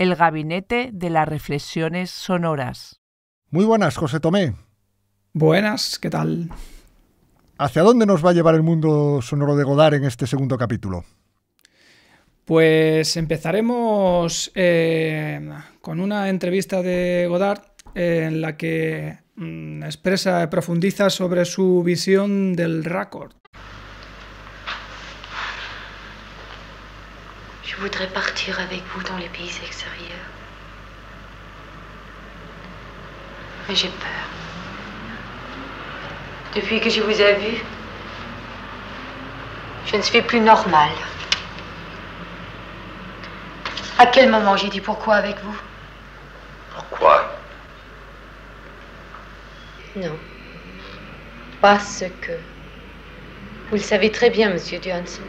el gabinete de las reflexiones sonoras. Muy buenas, José Tomé. Buenas, ¿qué tal? ¿Hacia dónde nos va a llevar el mundo sonoro de Godard en este segundo capítulo? Pues empezaremos con una entrevista de Godard en la que profundiza sobre su visión del raccord. Je voudrais partir avec vous dans les pays extérieurs. Mais j'ai peur. Depuis que je vous ai vu, je ne suis plus normale. À quel moment j'ai dit pourquoi avec vous? Pourquoi? Non. Parce que... Vous le savez très bien, Monsieur Johnson.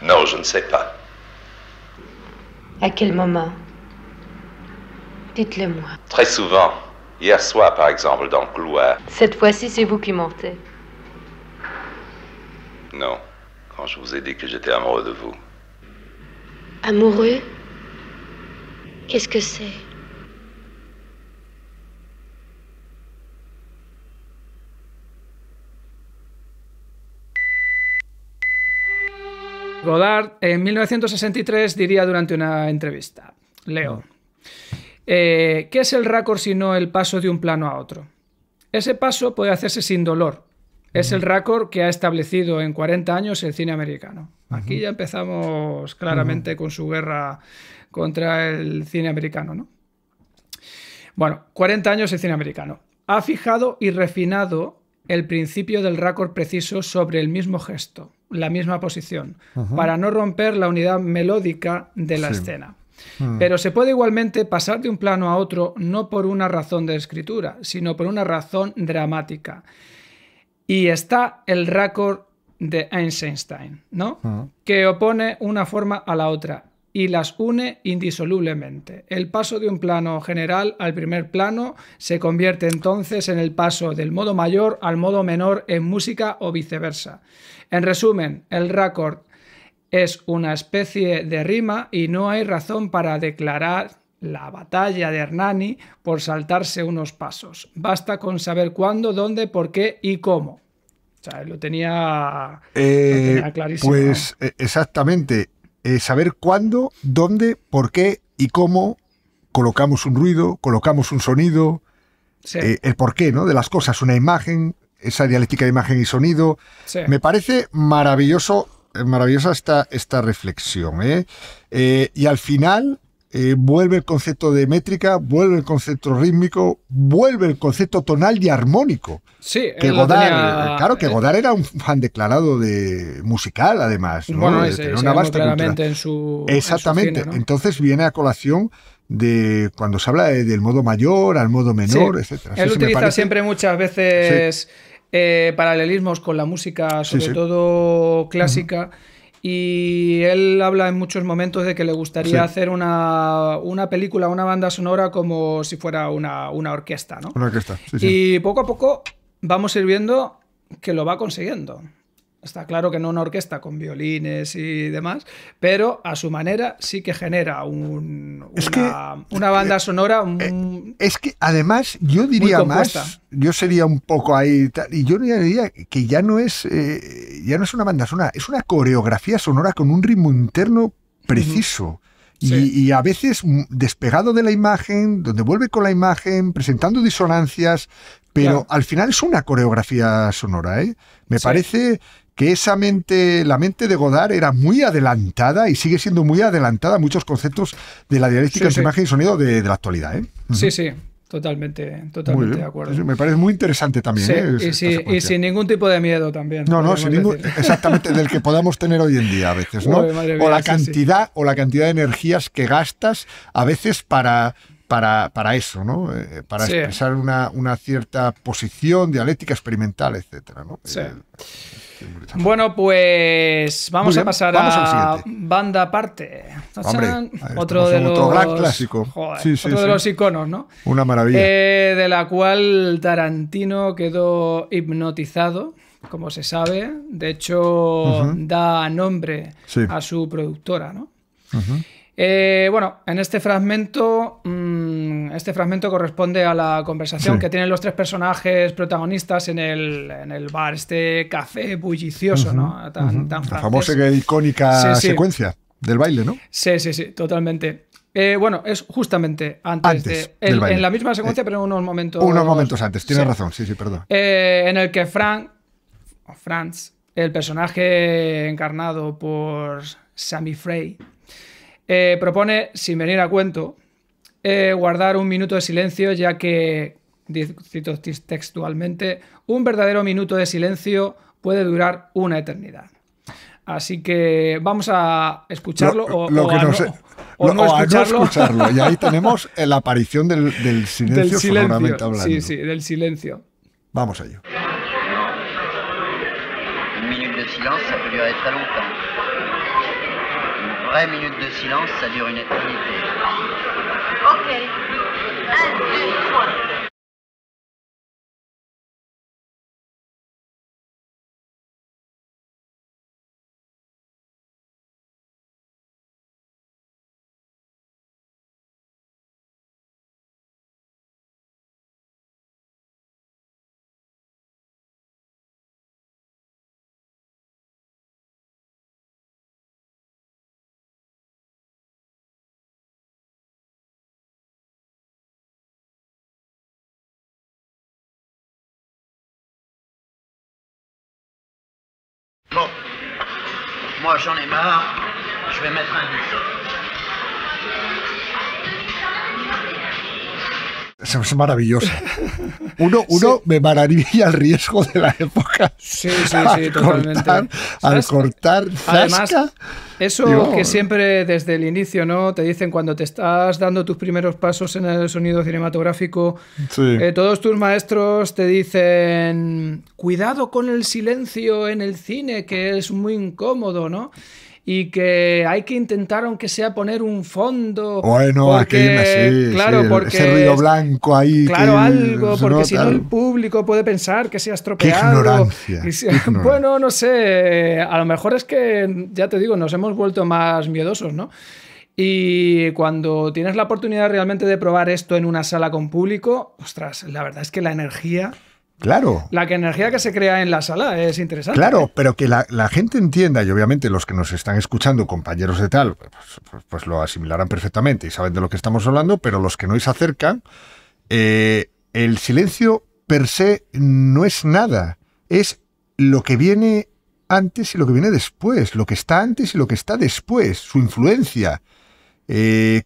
Non, je ne sais pas. À quel moment? Dites-le-moi. Très souvent. Hier soir, par exemple, dans le couloir. Cette fois-ci, c'est vous qui mentez. Non, quand je vous ai dit que j'étais amoureux de vous. Amoureux? Qu'est-ce que c'est? Godard en 1963 diría durante una entrevista, leo, ¿qué es el raccord sino el paso de un plano a otro? Ese paso puede hacerse sin dolor. Es el raccord que ha establecido en 40 años el cine americano. Aquí ya empezamos claramente con su guerra contra el cine americano, ¿no? Bueno, 40 años el cine americano. Ha fijado y refinado el principio del raccord preciso sobre el mismo gesto, la misma posición, para no romper la unidad melódica de la escena. Pero se puede igualmente pasar de un plano a otro no por una razón de escritura, sino por una razón dramática. Y está el raccord de Eisenstein, ¿no? Que opone una forma a la otra y las une indisolublemente. El paso de un plano general al primer plano se convierte entonces en el paso del modo mayor al modo menor en música o viceversa. En resumen, el raccord es una especie de rima y no hay razón para declarar la batalla de Hernani por saltarse unos pasos. Basta con saber cuándo, dónde, por qué y cómo. O sea, lo tenía clarísimo. Pues exactamente. Saber cuándo, dónde, por qué y cómo colocamos un ruido, colocamos un sonido, el porqué, ¿no? De las cosas, una imagen, esa dialéctica de imagen y sonido. Sí. Me parece maravillosa esta reflexión, y al final vuelve el concepto de métrica, vuelve el concepto rítmico, vuelve el concepto tonal y armónico. Sí, que Godard, claro que Godard era un fan declarado de musical, además, ¿no? Bueno, tenía una vasta claramente cultura. Exactamente. En su cine, ¿no? Entonces viene a colación de cuando se habla del modo mayor al modo menor, etcétera. Él utiliza siempre muchas veces paralelismos con la música, sobre todo clásica. Y él habla en muchos momentos de que le gustaría hacer una película, una banda sonora como si fuera una orquesta, ¿no? Una orquesta, Y poco a poco vamos a ir viendo que lo va consiguiendo. Está claro que no una orquesta con violines y demás, pero a su manera sí que genera una banda sonora. Es que además yo diría más, yo sería un poco ahí, y yo diría que ya no es una banda sonora, es una coreografía sonora con un ritmo interno preciso. Y a veces despegado de la imagen, donde vuelve con la imagen, presentando disonancias, pero al final es una coreografía sonora, ¿eh? Me parece que la mente de Godard era muy adelantada y sigue siendo muy adelantada a muchos conceptos de la dialéctica entre imagen y sonido de la actualidad, ¿eh? Sí, totalmente de acuerdo. Sí, me parece muy interesante también. Y sin ningún tipo de miedo también. No, sin ningún, exactamente, del que podamos tener hoy en día a veces, ¿no? Mía, o la cantidad de energías que gastas a veces para eso, ¿no? Para expresar una cierta posición dialéctica experimental, etcétera, ¿no? Bueno, pues vamos a pasar a banda aparte. Hombre, otro gran clásico. Otro de los iconos, ¿no? Una maravilla. De la cual Tarantino quedó hipnotizado, como se sabe. De hecho, da nombre a su productora, ¿no? Bueno, en este fragmento corresponde a la conversación que tienen los tres personajes protagonistas en el bar, este café bullicioso, ¿no? Tan La francés. famosa e icónica secuencia del baile, ¿no? Sí, totalmente. Bueno, es justamente antes del baile. En la misma secuencia, pero en unos momentos... Unos momentos antes, tienes razón, sí, perdón. En el que Franz, el personaje encarnado por Sammy Frey, propone, sin venir a cuento, guardar un minuto de silencio, ya que, cito textualmente, un verdadero minuto de silencio puede durar una eternidad. Así que vamos a escucharlo o no escucharlo. Y ahí tenemos la aparición del silencio sonoramente hablando. Sí, del silencio. Vamos a ello. Une minute de silence, ça peut durer très longtemps. Une vraie minute de silence, ça dure une éternité. Ok. 1, 2, 3. Bon, moi j'en ai marre, je vais mettre un disque. Es maravilloso. Uno me maravilla el riesgo de la época. Sí, totalmente. Al cortar, además, eso que siempre desde el inicio, ¿no? Te dicen cuando te estás dando tus primeros pasos en el sonido cinematográfico, todos tus maestros te dicen cuidado con el silencio en el cine, que es muy incómodo, ¿no? Y que hay que intentar, aunque sea, poner un fondo. Bueno, porque, porque ese ruido blanco ahí. Claro, algo, porque si no el público puede pensar que se ha estropeado. Qué ignorancia. Bueno, no sé, a lo mejor es que, ya te digo, nos hemos vuelto más miedosos, ¿no? Y cuando tienes la oportunidad realmente de probar esto en una sala con público, ostras, la verdad es que la energía... Claro. La energía que se crea en la sala es interesante. Claro, pero que la gente entienda, y obviamente los que nos están escuchando, compañeros de tal, pues lo asimilarán perfectamente y saben de lo que estamos hablando, pero los que no se acercan, el silencio per se no es nada, es lo que viene antes y lo que viene después, lo que está antes y lo que está después, su influencia.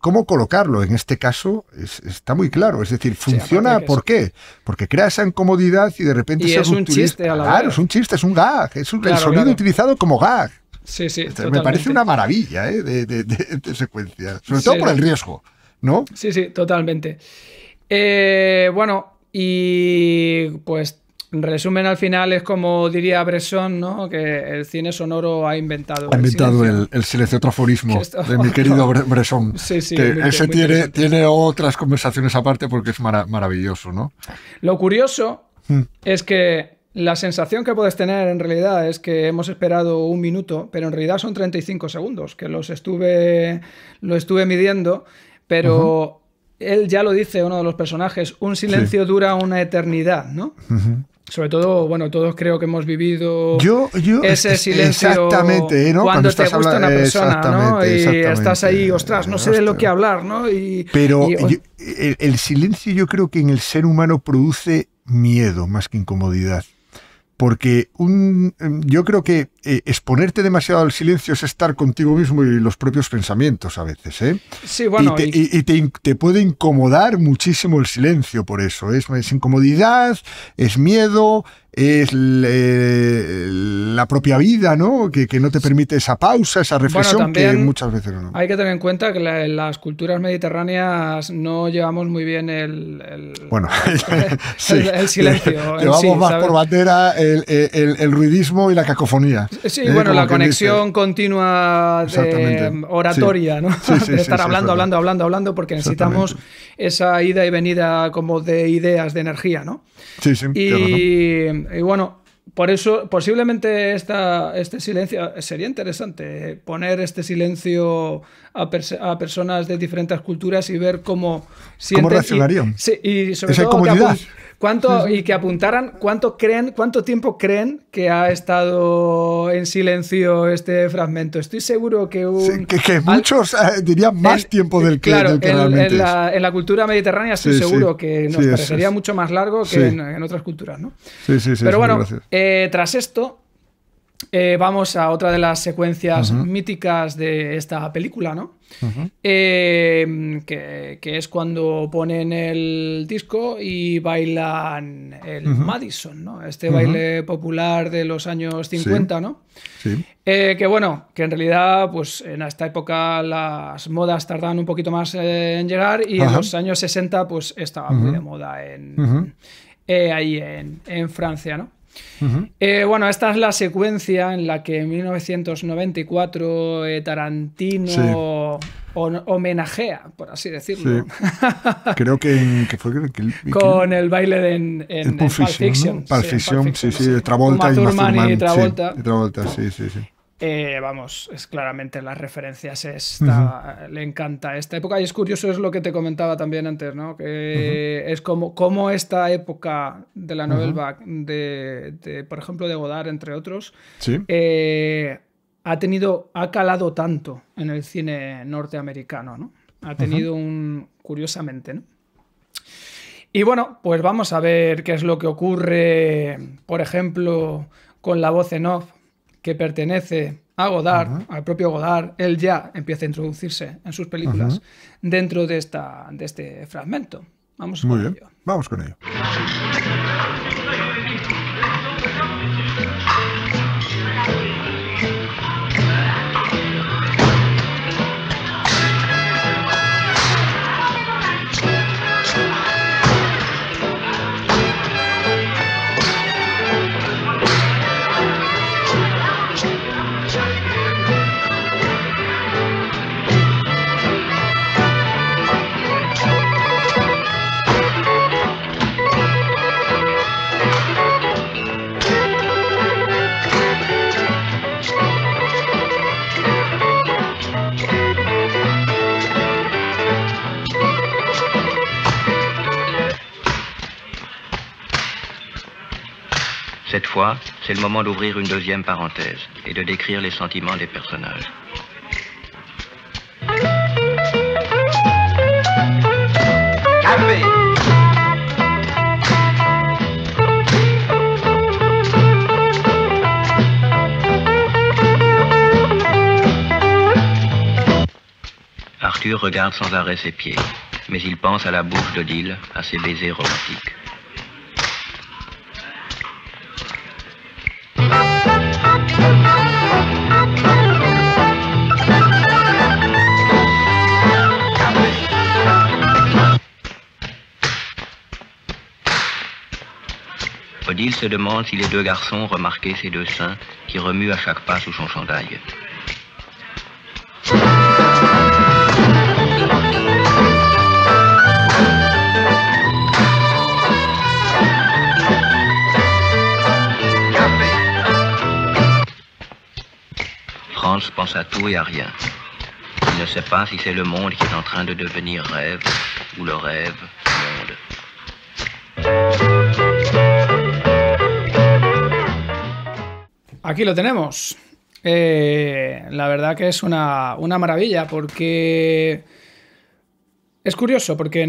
¿Cómo colocarlo? En este caso está muy claro, es decir, funciona, ¿por qué? Porque crea esa incomodidad y de repente es un chiste a la vez. Claro, es un chiste, es un gag, es el sonido utilizado como gag. Sí, me parece una maravilla de secuencia, sobre todo por el riesgo, ¿no? Sí, totalmente. Bueno, y pues en resumen, al final es como diría Bresson, ¿no? Que el cine sonoro ha inventado el silencio, otro aforismo de mi querido Bresson. Sí, que ese tiene otras conversaciones aparte porque es maravilloso, ¿no? Lo curioso es que la sensación que puedes tener en realidad es que hemos esperado un minuto, pero en realidad son 35 segundos, que lo estuve midiendo, pero él ya lo dice, uno de los personajes, un silencio dura una eternidad, ¿no? Sobre todo, bueno, todos creo que hemos vivido ese silencio exactamente, ¿no? cuando te gusta una persona, ¿no? Y estás ahí, ostras, no sé de lo que hablar, ¿no? Pero el silencio yo creo que en el ser humano produce miedo más que incomodidad. Porque yo creo que exponerte demasiado al silencio es estar contigo mismo y los propios pensamientos a veces, ¿eh? Sí, bueno. Te puede incomodar muchísimo el silencio por eso. Es incomodidad, es miedo, es la propia vida, ¿no? Que no te permite esa pausa, esa reflexión que muchas veces no. Hay que tener en cuenta que en las culturas mediterráneas no llevamos muy bien el silencio. Llevamos más por bandera el ruidismo y la cacofonía. Sí, bueno, la conexión continua de oratoria, ¿no? De estar hablando, porque necesitamos esa ida y venida como de ideas, de energía, ¿no? Sí, y bueno, por eso, posiblemente este silencio sería interesante, poner este silencio a personas de diferentes culturas y ver cómo sienten. ¿Cómo reaccionarían? Sí, y sobre Esa todo comunidad. y que apuntaran cuánto tiempo creen que ha estado en silencio este fragmento. Estoy seguro que que muchos dirían más tiempo del que, claro, del que realmente en la cultura mediterránea estoy seguro que nos parecería es. mucho más largo que en otras culturas, ¿no? Sí. Pero bueno, tras esto vamos a otra de las secuencias míticas de esta película, ¿no? Que es cuando ponen el disco y bailan el Madison, ¿no? Este baile popular de los años 50, ¿no? Sí. Que bueno, que en realidad pues en esta época las modas tardaban un poquito más en llegar y en los años 60 pues estaba muy de moda ahí en Francia, ¿no? Bueno, esta es la secuencia en la que en 1994 Tarantino homenajea, por así decirlo. Sí. Creo que fue con el baile en Pulp Fiction. ¿No? Pulp Fiction, sí, Travolta y Thurman y Travolta. Sí, Travolta, sí. Vamos, es claramente las referencias, le encanta esta época y es curioso, es lo que te comentaba también antes, ¿no? Que es como esta época de la Nouvelle Vague, de, por ejemplo, de Godard, entre otros, ha calado tanto en el cine norteamericano, ¿no? Ha tenido curiosamente, ¿no? Y bueno, pues vamos a ver qué es lo que ocurre, por ejemplo, con la voz en off, que pertenece a Godard, al propio Godard. Él ya empieza a introducirse en sus películas dentro de este fragmento. Vamos con ello. Vamos con ello. Cette fois, c'est le moment d'ouvrir une deuxième parenthèse et de décrire les sentiments des personnages. Café. Arthur regarde sans arrêt ses pieds, mais il pense à la bouche d'Odile, à ses baisers romantiques. Odile se demande si les deux garçons ont remarqué ses deux seins qui remuent à chaque pas sous son chandail. Franz pense à tout et à rien. Il ne sait pas si c'est le monde qui est en train de devenir rêve ou le rêve monde. Aquí lo tenemos. La verdad que es una maravilla porque es curioso porque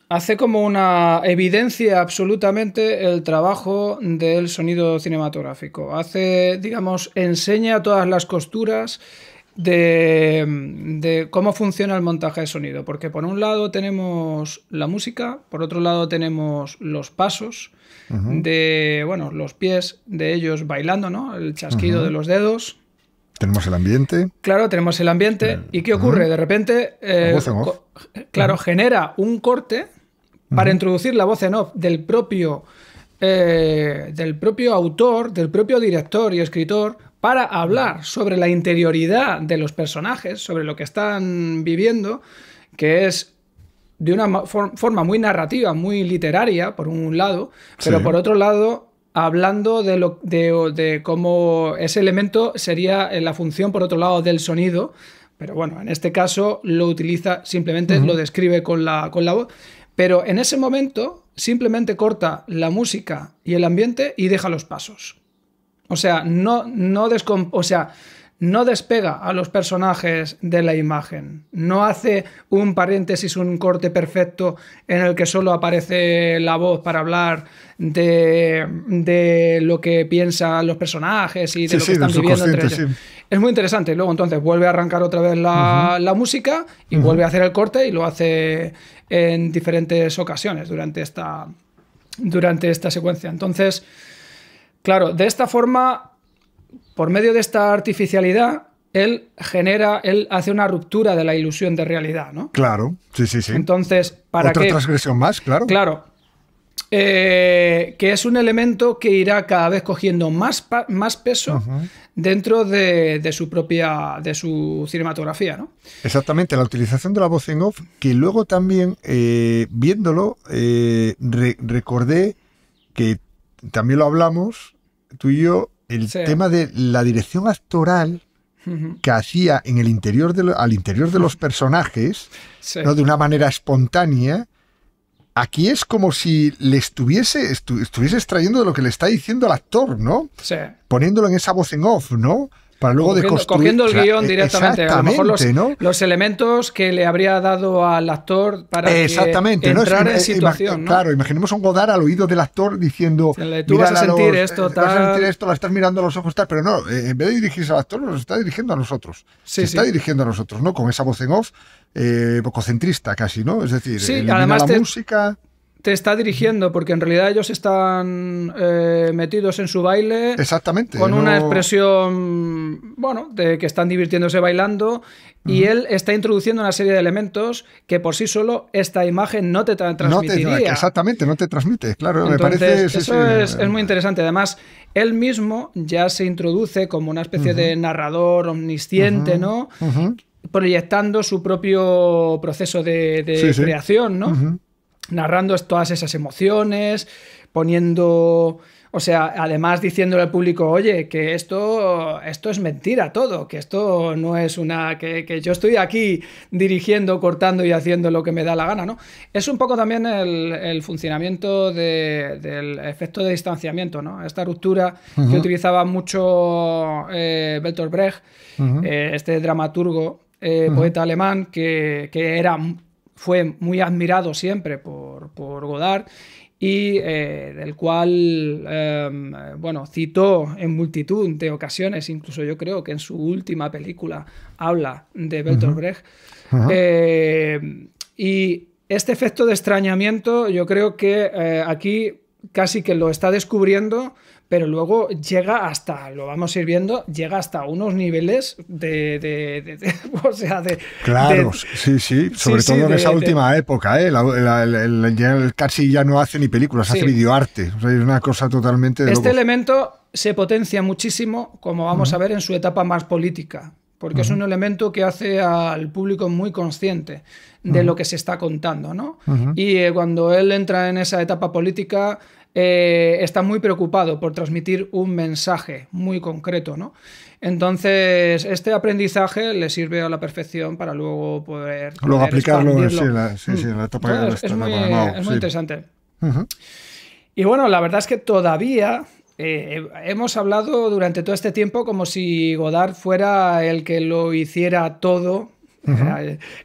hace como una evidencia absolutamente el trabajo del sonido cinematográfico. Enseña todas las costuras de cómo funciona el montaje de sonido. Porque por un lado tenemos la música, por otro lado tenemos los pasos de los pies de ellos bailando, ¿no? El chasquido de los dedos. Tenemos el ambiente. Claro, tenemos el ambiente. ¿Y qué ocurre? De repente, genera un corte para introducir la voz en off del propio autor, del propio director y escritor, para hablar sobre la interioridad de los personajes, sobre lo que están viviendo, que es de una forma muy narrativa, muy literaria, por un lado, pero por otro lado hablando de cómo ese elemento sería la función, por otro lado, del sonido. Pero bueno, en este caso lo utiliza, simplemente lo describe con la voz. Pero en ese momento simplemente corta la música y el ambiente y deja los pasos. O sea, no despega a los personajes de la imagen. No hace un paréntesis, un corte perfecto en el que solo aparece la voz para hablar de lo que piensan los personajes y de lo que están viviendo entre ellos. Sí. Es muy interesante. Luego entonces vuelve a arrancar otra vez la música y vuelve a hacer el corte, y lo hace en diferentes ocasiones durante esta secuencia. Entonces, claro, de esta forma, por medio de esta artificialidad, él hace una ruptura de la ilusión de realidad, ¿no? Claro, sí. Entonces, ¿para qué? Otra transgresión más, claro. Claro. Que es un elemento que irá cada vez cogiendo más peso dentro de su cinematografía, ¿no? Exactamente, la utilización de la voz en off, que luego también, viéndolo, recordé que también lo hablamos, tú y yo, el tema de la dirección actoral que hacía al interior de los personajes, ¿no? De una manera espontánea. Aquí es como si le estuviese extrayendo de lo que le está diciendo el actor, ¿no? Sí. Poniéndolo en esa voz en off, ¿no? Para luego cogiendo el guión directamente. A lo mejor ¿no? los elementos que le habría dado al actor para que entrara en situación, ¿no? Claro, imaginemos un Godard al oído del actor diciendo... Tú vas a sentir esto, tal... Vas a sentir esto, la estás mirando a los ojos, tal... Pero no, en vez de dirigirse al actor, nos está dirigiendo a nosotros. Se está dirigiendo a nosotros, ¿no? Con esa voz en off, pococentrista casi, ¿no? Es decir, además la música... Te está dirigiendo, porque en realidad ellos están metidos en su baile. Exactamente. Con una expresión, bueno, de que están divirtiéndose bailando, y él está introduciendo una serie de elementos que por sí solo esta imagen no te transmitiría. Exactamente, no te transmite, claro. Entonces, me parece... Eso es muy interesante. Además, él mismo ya se introduce como una especie de narrador omnisciente, ¿no? Proyectando su propio proceso de creación, ¿no? Narrando todas esas emociones, poniendo... O sea, además diciéndole al público, oye, que esto es mentira todo, que esto no es que yo estoy aquí dirigiendo, cortando y haciendo lo que me da la gana, ¿no? Es un poco también el funcionamiento del efecto de distanciamiento, ¿no? Esta ruptura que utilizaba mucho Bertolt Brecht, este dramaturgo, poeta alemán, que fue muy admirado siempre por Godard, y del cual citó en multitud de ocasiones, incluso yo creo que en su última película habla de Bertolt Brecht. Y este efecto de extrañamiento yo creo que aquí casi que lo está descubriendo, pero luego llega hasta, lo vamos a ir viendo, llega hasta unos niveles Claro, sí, sobre todo en esa última época, él casi ya no hace ni películas, hace videoarte, o sea, es una cosa totalmente de Este locos. elemento se potencia muchísimo, como vamos a ver, en su etapa más política, porque es un elemento que hace al público muy consciente de lo que se está contando, ¿no? Y cuando él entra en esa etapa política, está muy preocupado por transmitir un mensaje muy concreto, ¿no? Entonces, este aprendizaje le sirve a la perfección para luego poder aplicarlo en la etapa de es muy interesante. Y bueno, la verdad es que todavía hemos hablado durante todo este tiempo como si Godard fuera el que lo hiciera todo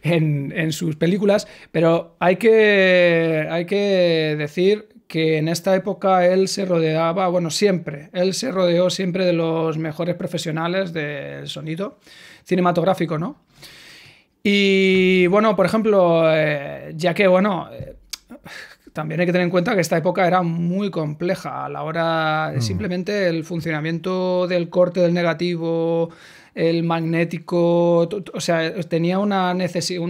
en sus películas, pero hay que decir que en esta época él se rodeó siempre de los mejores profesionales del sonido cinematográfico, ¿no? Y bueno, por ejemplo, ya que también hay que tener en cuenta que esta época era muy compleja a la hora de simplemente el funcionamiento del corte del negativo, el magnético, o sea, tenía una necesidad...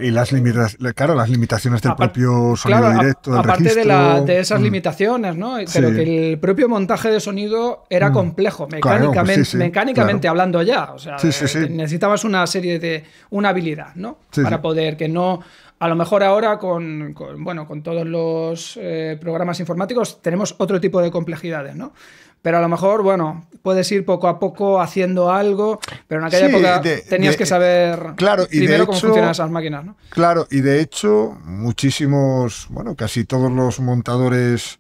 Y las limitaciones del propio sonido directo, del aparte registro. de esas limitaciones, ¿no? Pero que el propio montaje de sonido era complejo, mecánicamente hablando ya. O sea, necesitabas una habilidad, ¿no? Para poder que no... A lo mejor ahora con todos los programas informáticos tenemos otro tipo de complejidades, ¿no? Pero a lo mejor, puedes ir poco a poco haciendo algo, pero en aquella época tenías que saber primero cómo funcionan esas máquinas, ¿no? Claro, y de hecho muchísimos, casi todos los montadores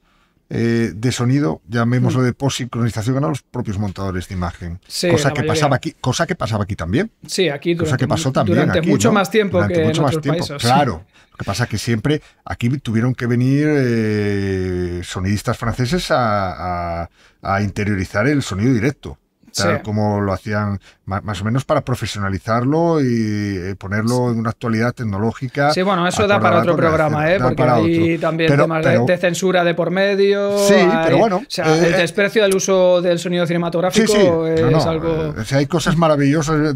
de sonido, llamémoslo de post-sincronización, eran los propios montadores de imagen. Sí, cosa que pasaba aquí también. Sí, aquí durante mucho más tiempo que en otros países. Claro. Lo que pasa es que siempre aquí tuvieron que venir sonidistas franceses a interiorizar el sonido directo. Tal como lo hacían más o menos para profesionalizarlo y ponerlo en una actualidad tecnológica. Sí, eso da para otro programa, porque hay también temas de censura de por medio. Sí, pero bueno. O sea, el desprecio del uso del sonido cinematográfico es algo... hay cosas maravillosas,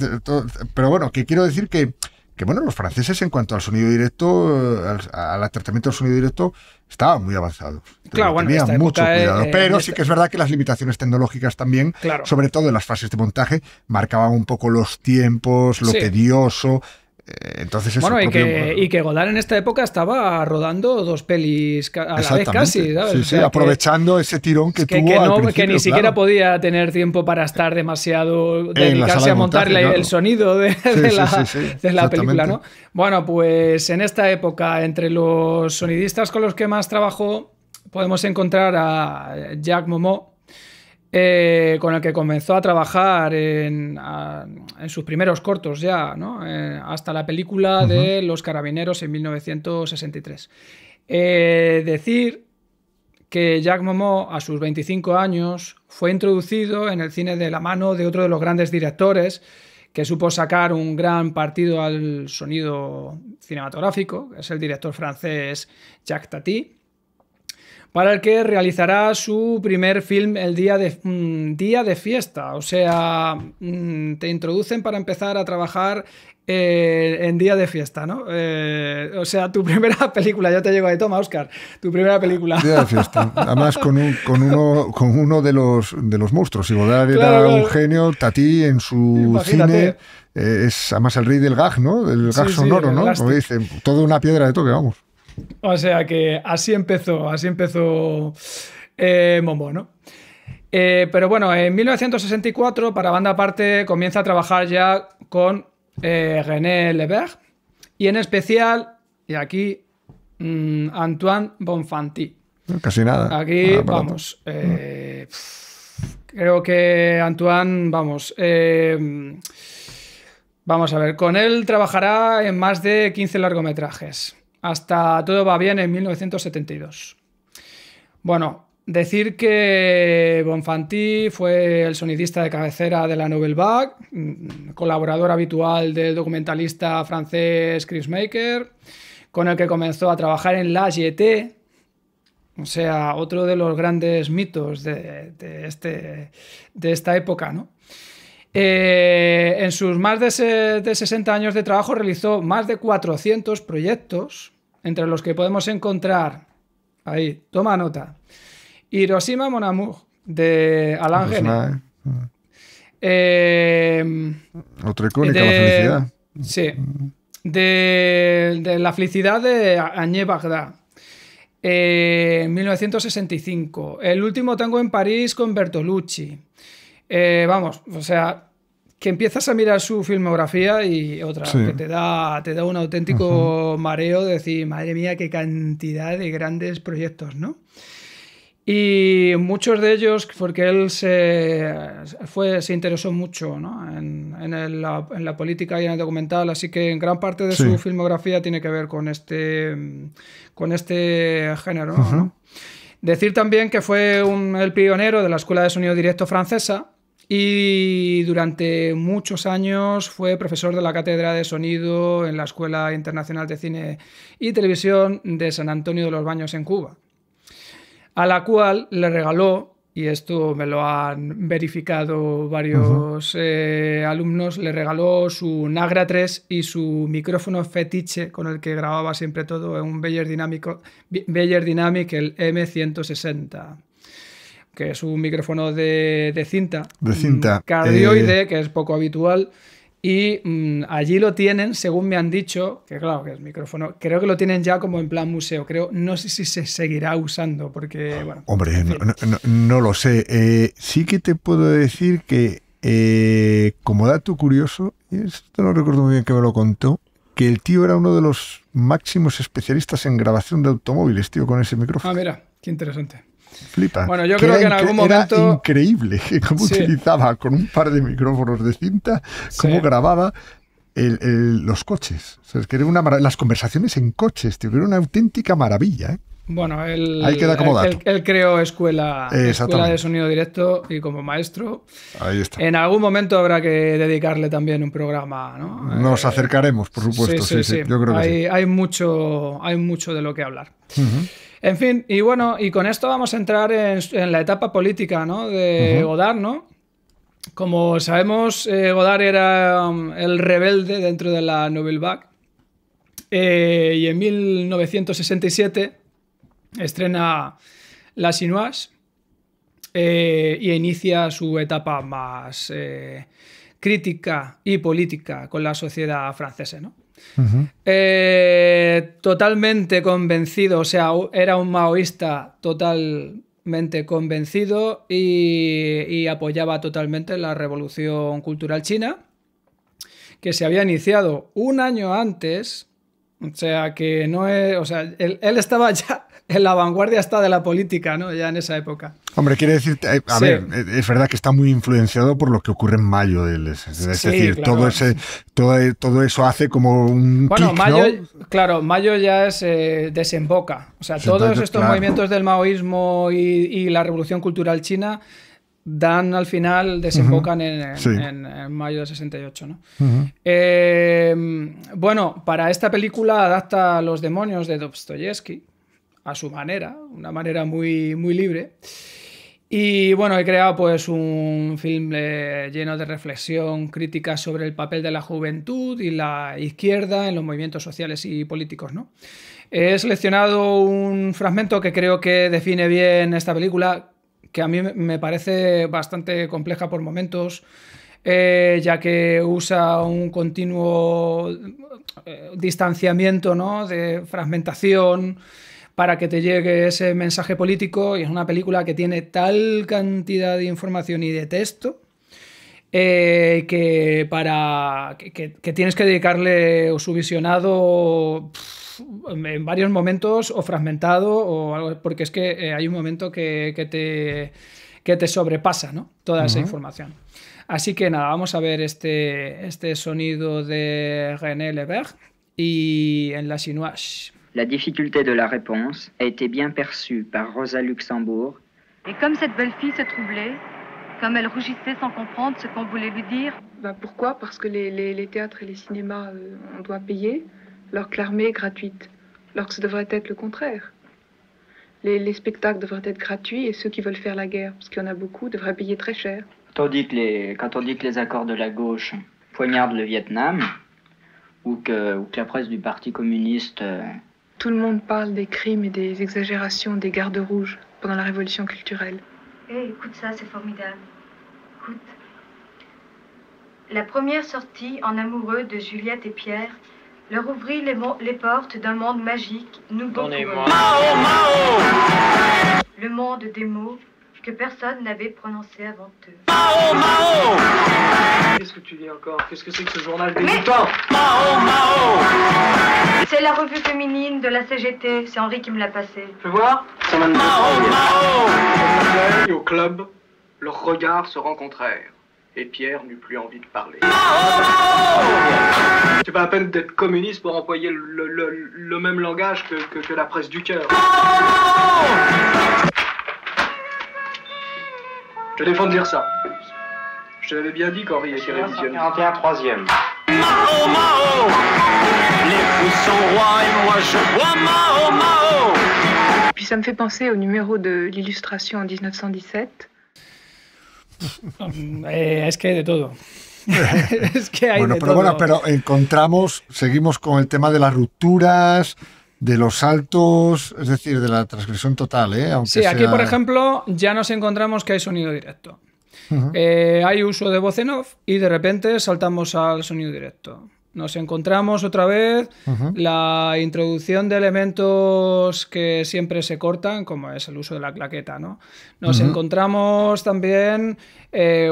pero bueno, que quiero decir que los franceses en cuanto al sonido directo, al tratamiento del sonido directo, estaban muy avanzados. Claro, tenían mucho cuidado. Pero sí que es verdad que las limitaciones tecnológicas también, sobre todo en las fases de montaje, marcaban un poco los tiempos, lo tedioso. Entonces eso y que Godard en esta época estaba rodando 2 pelis a la vez casi, ¿sabes? Sí, aprovechando ese tirón que tuvo al principio, que ni siquiera podía tener tiempo para estar demasiado dedicarse a montar el sonido de la película, ¿no? Bueno, pues en esta época, entre los sonidistas con los que más trabajó, podemos encontrar a Jacques Momo, con el que comenzó a trabajar en sus primeros cortos ya, ¿no? Hasta la película de Los Carabineros en 1963. Decir que Jacques Momo, a sus 25 años, fue introducido en el cine de la mano de otro de los grandes directores que supo sacar un gran partido al sonido cinematográfico, que es el director francés Jacques Tati, para el que realizará su primer film el día de fiesta. O sea, te introducen para empezar a trabajar en día de fiesta, ¿no? O sea, tu primera película, ya te llego ahí, toma, Óscar, tu primera película. Día de fiesta, además con uno de los monstruos. Si Godard era un genio, Tati en su cine es además el rey del gag, ¿no? Del gag sonoro, ¿no? Como dicen, toda una piedra de toque, vamos. O sea que así empezó Momo, ¿no? Pero bueno, en 1964, para banda aparte, comienza a trabajar ya con René Lebert y en especial, y aquí, Antoine Bonfanti. Casi nada. Aquí, vamos, creo que Antoine, vamos a ver, con él trabajará en más de 15 largometrajes. Hasta Todo va bien en 1972. Bueno, decir que Bonfanti fue el sonidista de cabecera de la Nouvelle Vague, colaborador habitual del documentalista francés Chris Maker, con el que comenzó a trabajar en La Jetée, o sea, otro de los grandes mitos de esta época, ¿no? En sus más de 60 años de trabajo realizó más de 400 proyectos, entre los que podemos encontrar, ahí, toma nota, Hiroshima Mon Amour, de Alain Resnais. Otra icónica, La felicidad. Sí, de La felicidad de Agnès Varda, en 1965. El último tango en París con Bertolucci. Vamos, o sea, que empiezas a mirar su filmografía y que te da un auténtico mareo de decir, madre mía, qué cantidad de grandes proyectos, ¿no? Y muchos de ellos, porque él se interesó mucho, ¿no? en la política y en el documental, así que en gran parte de su filmografía tiene que ver con este género, ¿no? Decir también que fue el pionero de la Escuela de Sonido Directo francesa y durante muchos años fue profesor de la Cátedra de Sonido en la Escuela Internacional de Cine y Televisión de San Antonio de los Baños en Cuba, a la cual le regaló y esto me lo han verificado varios alumnos, le regaló su Nagra 3 y su micrófono fetiche con el que grababa siempre todo, un Beyer Dynamic, el M160, que es un micrófono de cinta. Cardioide, que es poco habitual. Y allí lo tienen, según me han dicho, que claro, que es micrófono, creo que lo tienen ya como en plan museo, creo, no sé si se seguirá usando, porque, bueno... Hombre, no lo sé. Sí que te puedo decir que, como dato curioso, y esto no recuerdo muy bien que me lo contó, que el tío era uno de los máximos especialistas en grabación de automóviles, tío, con ese micrófono. Ah, mira, qué interesante. Flipa. Bueno, yo creo que en algún momento... Era increíble cómo utilizaba con un par de micrófonos de cinta, cómo grababa los coches. O sea, es que era las conversaciones en coches, tío, que era una auténtica maravilla, ¿eh? Bueno, él creó escuela de sonido directo y como maestro. Ahí está. En algún momento habrá que dedicarle también un programa, ¿no? Nos acercaremos, por supuesto. Sí. Yo creo que sí. Hay mucho de lo que hablar. En fin, y bueno, y con esto vamos a entrar en la etapa política, ¿no? De Godard, ¿no? Como sabemos, Godard era el rebelde dentro de la Nouvelle Vague, y en 1967 estrena La Chinoise y inicia su etapa más crítica y política con la sociedad francesa, ¿no? Totalmente convencido, o sea, era un maoísta totalmente convencido y apoyaba totalmente la revolución cultural china, que se había iniciado un año antes, o sea, que no es, o sea, él estaba ya en la vanguardia hasta de la política, ¿no? Ya en esa época. Hombre, quiere decir, a ver, es verdad que está muy influenciado por lo que ocurre en mayo. Es decir, claro. todo eso hace como un kick, mayo, ¿no? Claro, mayo ya es desemboca. O sea, todos estos movimientos del maoísmo y la revolución cultural china dan al final, desembocan en mayo de 68, ¿no? Bueno, para esta película adapta Los demonios de Dostoyevsky a su manera, una manera muy, muy libre. Y bueno, he creado pues un film lleno de reflexión crítica sobre el papel de la juventud y la izquierda en los movimientos sociales y políticos, ¿no? He seleccionado un fragmento que creo que define bien esta película, que a mí me parece bastante compleja por momentos, ya que usa un continuo distanciamiento, ¿no? De fragmentación para que te llegue ese mensaje político, y es una película que tiene tal cantidad de información y de texto que tienes que dedicarle su visionado en varios momentos o fragmentado o algo, porque es que hay un momento que te sobrepasa, ¿no? Toda esa información. Así que nada, vamos a ver este sonido de René Lebert y en La Chinoise. La difficulté de la réponse a été bien perçue par Rosa Luxembourg. Et comme cette belle fille se troublait, comme elle rougissait sans comprendre ce qu'on voulait lui dire. Pourquoi ? Parce que les théâtres et les cinémas, on doit payer, alors que l'armée est gratuite, alors que ça devrait être le contraire. Les spectacles devraient être gratuits et ceux qui veulent faire la guerre, parce qu'il y en a beaucoup, devraient payer très cher. Quand on dit que les accords de la gauche poignardent le Vietnam, ou que la presse du Parti communiste... Tout le monde parle des crimes et des exagérations des gardes rouges pendant la révolution culturelle. Écoute ça, c'est formidable. Écoute. La première sortie en amoureux de Juliette et Pierre leur ouvrit les portes d'un monde magique, nouveau. Le monde des mots que personne n'avait prononcé avant eux. Mao, Mao! Qu'est-ce que tu dis encore? Qu'est-ce que c'est que ce journal dégoûtant? Mao, Mao! C'est la revue féminine de la CGT, c'est Henri qui me l'a passé. Je veux voir? Mao, Mao! Et au club, leurs regards se rencontrèrent. Et Pierre n'eut plus envie de parler. C'est pas la peine d'être communiste pour employer le même langage que la presse du cœur. Je défends de dire ça. Je te l'avais bien dit qu'Henri était révisionné. 41 troisième. Mao, Mao! Les fous sont rois et moi je bois Mao, Mao! Puis puis ça me fait penser au numéro de l'Illustration en 1917. Es que hay de todo. Es que hay bueno, de pero todo. Bueno, pero seguimos con el tema de las rupturas, de los saltos, es decir, de la transgresión total, ¿eh? Aunque sí, aquí sea... por ejemplo ya nos encontramos que hay sonido directo. Hay uso de voz en off y de repente saltamos al sonido directo. Nos encontramos otra vez la introducción de elementos que siempre se cortan, como es el uso de la claqueta, ¿no? Nos encontramos también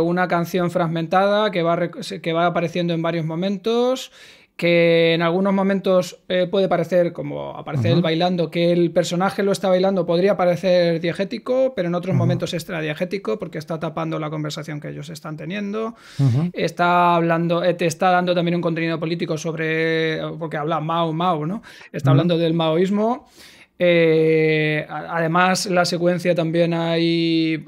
una canción fragmentada que va apareciendo en varios momentos, que en algunos momentos puede parecer, como aparece él bailando, que el personaje lo está bailando, podría parecer diegético, pero en otros momentos es extradiegético porque está tapando la conversación que ellos están teniendo. Está hablando, te está dando también un contenido político porque habla Mao, ¿no? Está hablando del maoísmo. Además, la secuencia también hay,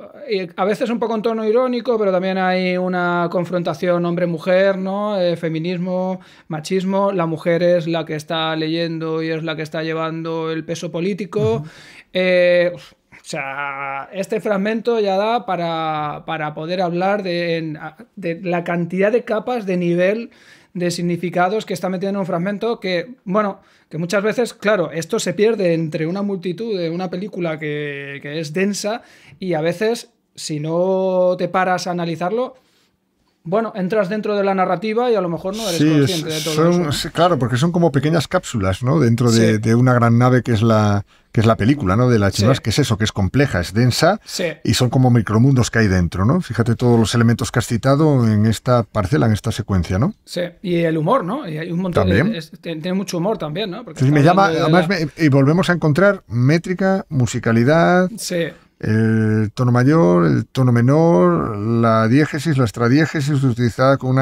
a veces un poco en tono irónico, pero también hay una confrontación hombre-mujer, ¿no? Feminismo, machismo. La mujer es la que está leyendo y es la que está llevando el peso político. O sea, este fragmento ya da para poder hablar de la cantidad de capas de nivel de significados que está metiendo en un fragmento que, bueno, que muchas veces, claro, esto se pierde entre una multitud de una película que es densa y a veces, si no te paras a analizarlo, bueno, entras dentro de la narrativa y a lo mejor no eres consciente de todo eso, ¿no? Sí, claro, porque son como pequeñas cápsulas, ¿no? Dentro de una gran nave que es la película, ¿no? De la Chinoise, que es eso, que es compleja, es densa, y son como micromundos que hay dentro, ¿no? Fíjate todos los elementos que has citado en esta parcela, en esta secuencia, ¿no? Sí, y el humor, ¿no? Y hay un montón tiene mucho humor también, ¿no? Porque me llama, además, y volvemos a encontrar métrica, musicalidad. Sí. El tono mayor, el tono menor, la diégesis, la extradiégesis utilizada con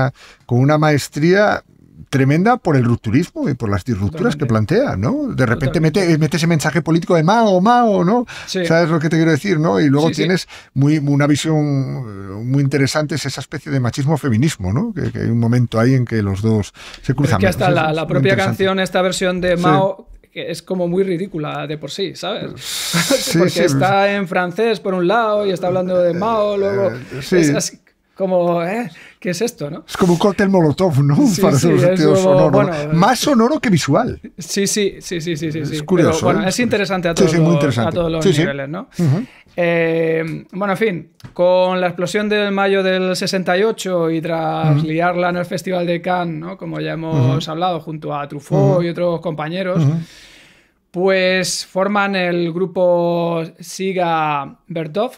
una maestría tremenda por el rupturismo y por las disrupturas que plantea, ¿no? De repente mete ese mensaje político de Mao, ¿no? Sí. ¿Sabes lo que te quiero decir, no? Y luego tienes una visión muy interesante, es esa especie de machismo-feminismo, ¿no? Que hay un momento ahí en que los dos se cruzan. Es que hasta la propia canción, esta versión de Mao... que es como muy ridícula de por sí, ¿sabes? Porque está en francés por un lado y está hablando de Mao, luego es así como, ¿qué es esto, no? Es como un cóctel molotov, ¿no? Para su sentido sonoro. Bueno, más sonoro que visual. Sí. Es curioso. Pero, bueno, es interesante a todos los niveles, ¿no? Bueno, en fin, con la explosión del mayo del 68 y tras liarla en el Festival de Cannes, ¿no? Como ya hemos hablado, junto a Truffaut y otros compañeros, pues forman el grupo Siga Bertov,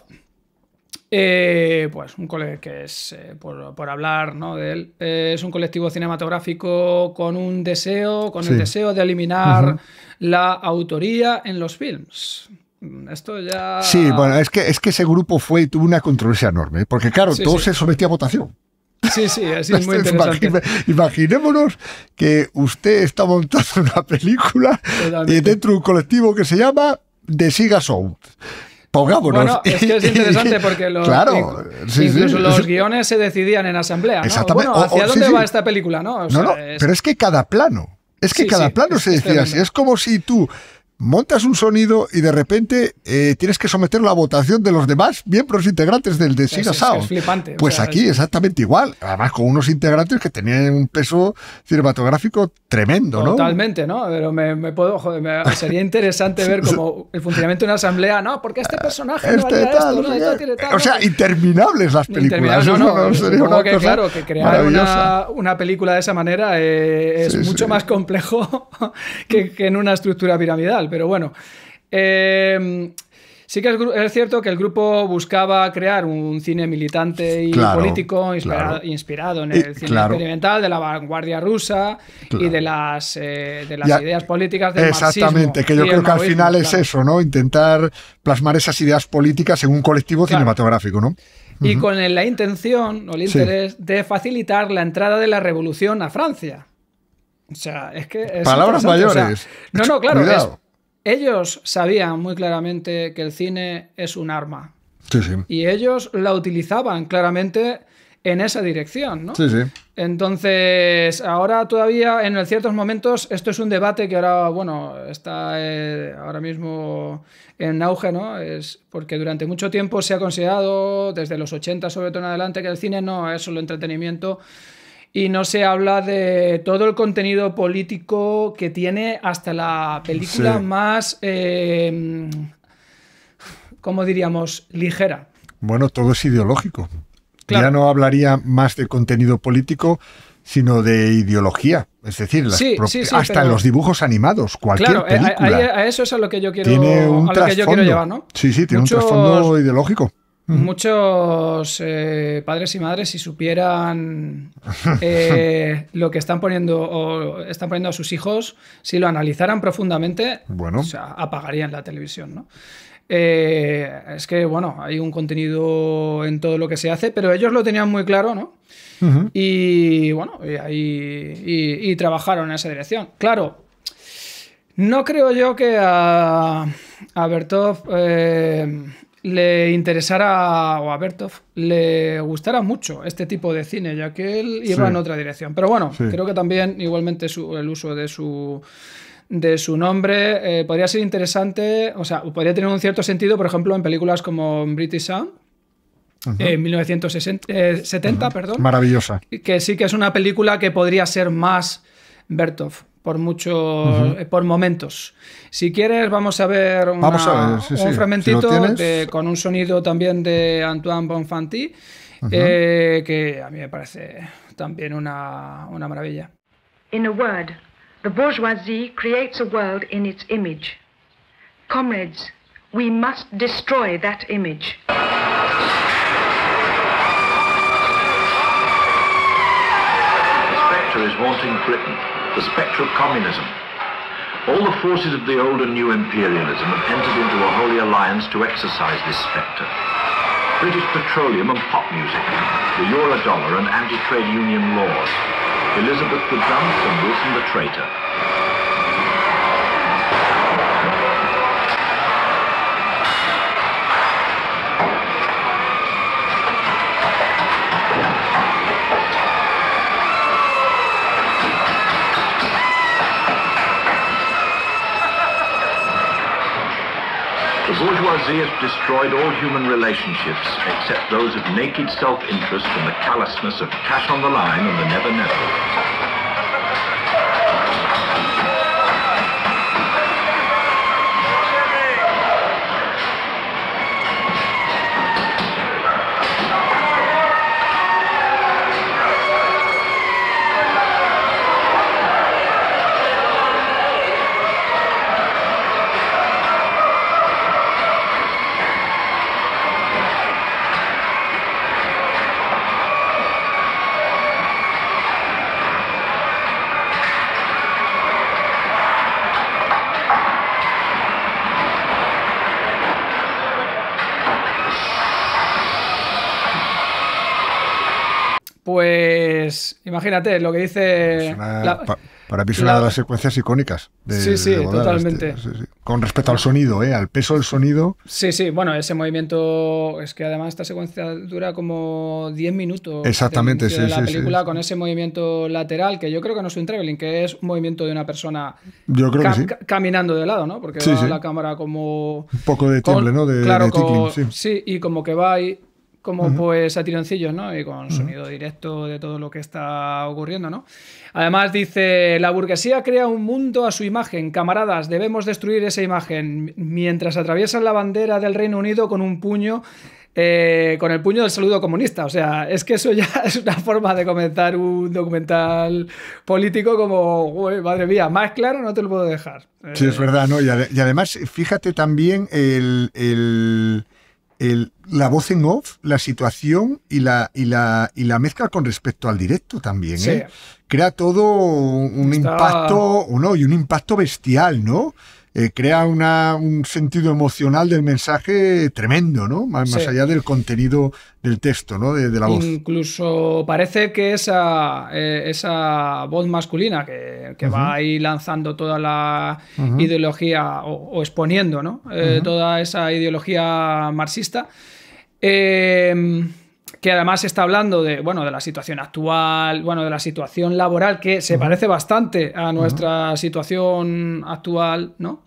pues un colegio que es, por hablar, ¿no? de él, es un colectivo cinematográfico con el deseo de eliminar la autoría en los films. Esto ya... Sí, bueno, es que ese grupo tuvo una controversia enorme, porque claro, todo se sometía a votación. Sí, es muy interesante. Imaginémonos que usted está montando una película dentro de un colectivo que se llama The Siga Sound. Pongámonos. Bueno, es que es interesante porque incluso los guiones se decidían en asamblea, ¿no? Exactamente. Bueno, ¿hacia dónde va esta película? No, pero es que cada plano, se decía así. Es como si tú montas un sonido y de repente tienes que someterlo a votación de los demás miembros integrantes del de Siga Sound. Es flipante. Pues aquí exactamente igual. Además con unos integrantes que tenían un peso cinematográfico tremendo, ¿no? Totalmente, ¿no? Pero sería interesante ver como el funcionamiento de una asamblea, ¿no? Porque este personaje no haría esto, no tiene tal. O sea, interminables las películas. Supongo que claro, que crear una película de esa manera es mucho más complejo que en una estructura piramidal. Pero bueno, sí que es cierto que el grupo buscaba crear un cine militante y político inspirado en el cine experimental de la vanguardia rusa y de las ideas políticas del marxismo. Exactamente, que yo creo que al final es eso, ¿no? Intentar plasmar esas ideas políticas en un colectivo cinematográfico, ¿no? Y con la intención o el interés de facilitar la entrada de la revolución a Francia. O sea, es que... Palabras mayores. O sea, claro. Ellos sabían muy claramente que el cine es un arma. Sí. Y ellos la utilizaban claramente en esa dirección, ¿no? Sí, sí. Entonces, ahora todavía, en ciertos momentos, esto es un debate que ahora, bueno, está ahora mismo en auge, ¿no? Es porque durante mucho tiempo se ha considerado, desde los 80 sobre todo en adelante, que el cine no es solo entretenimiento y no se habla de todo el contenido político que tiene hasta la película más, ¿cómo diríamos?, ligera. Bueno, todo es ideológico. Claro. Ya no hablaría más de contenido político, sino de ideología. Es decir, hasta pero... en los dibujos animados, cualquier película. A eso es a lo que yo quiero, tiene un quiero llevar, ¿no? Sí, tiene un trasfondo ideológico. Muchos padres y madres, si supieran lo que están poniendo a sus hijos, si lo analizaran profundamente, bueno, o sea, apagarían la televisión, ¿no? Es que, bueno, hay un contenido en todo lo que se hace, pero ellos lo tenían muy claro, ¿no? Y bueno, y trabajaron en esa dirección. Claro, no creo yo que a Bertov le interesara, o a Bertov le gustara mucho este tipo de cine, ya que él iba en otra dirección. Pero bueno, creo que también igualmente el uso de su nombre podría ser interesante, o sea, podría tener un cierto sentido, por ejemplo, en películas como British Sound, 1970, perdón. Maravillosa. Que sí que es una película que podría ser más Bertov, por momentos. Si quieres, vamos a ver un fragmentito con un sonido también de Antoine Bonfanti, que a mí me parece también una maravilla. In a word, the bourgeoisie creates a world in its image. Comrades, we must destroy that image. The spectre is haunting Britain, the spectre of communism. All the forces of the old and new imperialism have entered into a holy alliance to exorcise this spectre. British petroleum and pop music, the Eurodollar and anti-trade union laws, Elizabeth the Dunce and Wilson the traitor. The bourgeoisie has destroyed all human relationships except those of naked self-interest and the callousness of cash on the line and the never-never. Pues imagínate lo que dice... Para mí es una de las secuencias icónicas. Sí, totalmente. Con respecto al sonido, al peso del sonido. Sí, bueno, ese movimiento, es que además esta secuencia dura como 10 minutos. Exactamente, de la película con ese movimiento lateral, que yo creo que no es un traveling, que es un movimiento de una persona caminando de lado, ¿no? Porque va la cámara como... Un poco de tiemble, ¿no? Claro, sí, y como que va ahí... como pues a tironcillos, ¿no? Y con sonido directo de todo lo que está ocurriendo, ¿no? Además dice, la burguesía crea un mundo a su imagen. Camaradas, debemos destruir esa imagen. Mientras atraviesan la bandera del Reino Unido con un puño, con el puño del saludo comunista. O sea, es que eso ya es una forma de comenzar un documental político como, uy, madre mía, más claro no te lo puedo dejar. Sí, es verdad, ¿no? Y además, fíjate también la voz en off, la situación y la mezcla con respecto al directo también, sí. Crea todo un impacto, y un impacto bestial, ¿no? Crea un sentido emocional del mensaje tremendo, ¿no? Más allá del contenido del texto, ¿no? De la voz. Incluso parece que esa voz masculina que va ahí lanzando toda la ideología o exponiendo, ¿no? Toda esa ideología marxista, que además está hablando de, bueno, de la situación actual, bueno, de la situación laboral, que se parece bastante a nuestra situación actual, ¿no?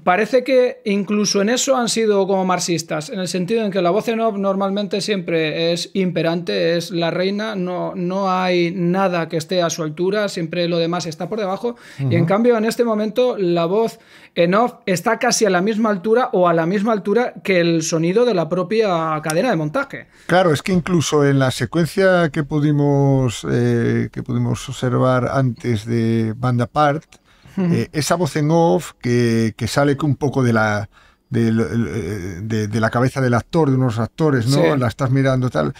Parece que incluso en eso han sido como marxistas, en el sentido en que la voz en off normalmente siempre es imperante, es la reina, no hay nada que esté a su altura, siempre lo demás está por debajo, y en cambio en este momento la voz en off está casi a la misma altura o a la misma altura que el sonido de la propia cadena de montaje. Claro, es que incluso en la secuencia que pudimos observar antes de Band Apart, esa voz en off que sale un poco de la cabeza del actor, de unos actores, ¿no? Sí. La estás mirando tal.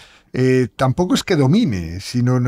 Tampoco es que domine, sino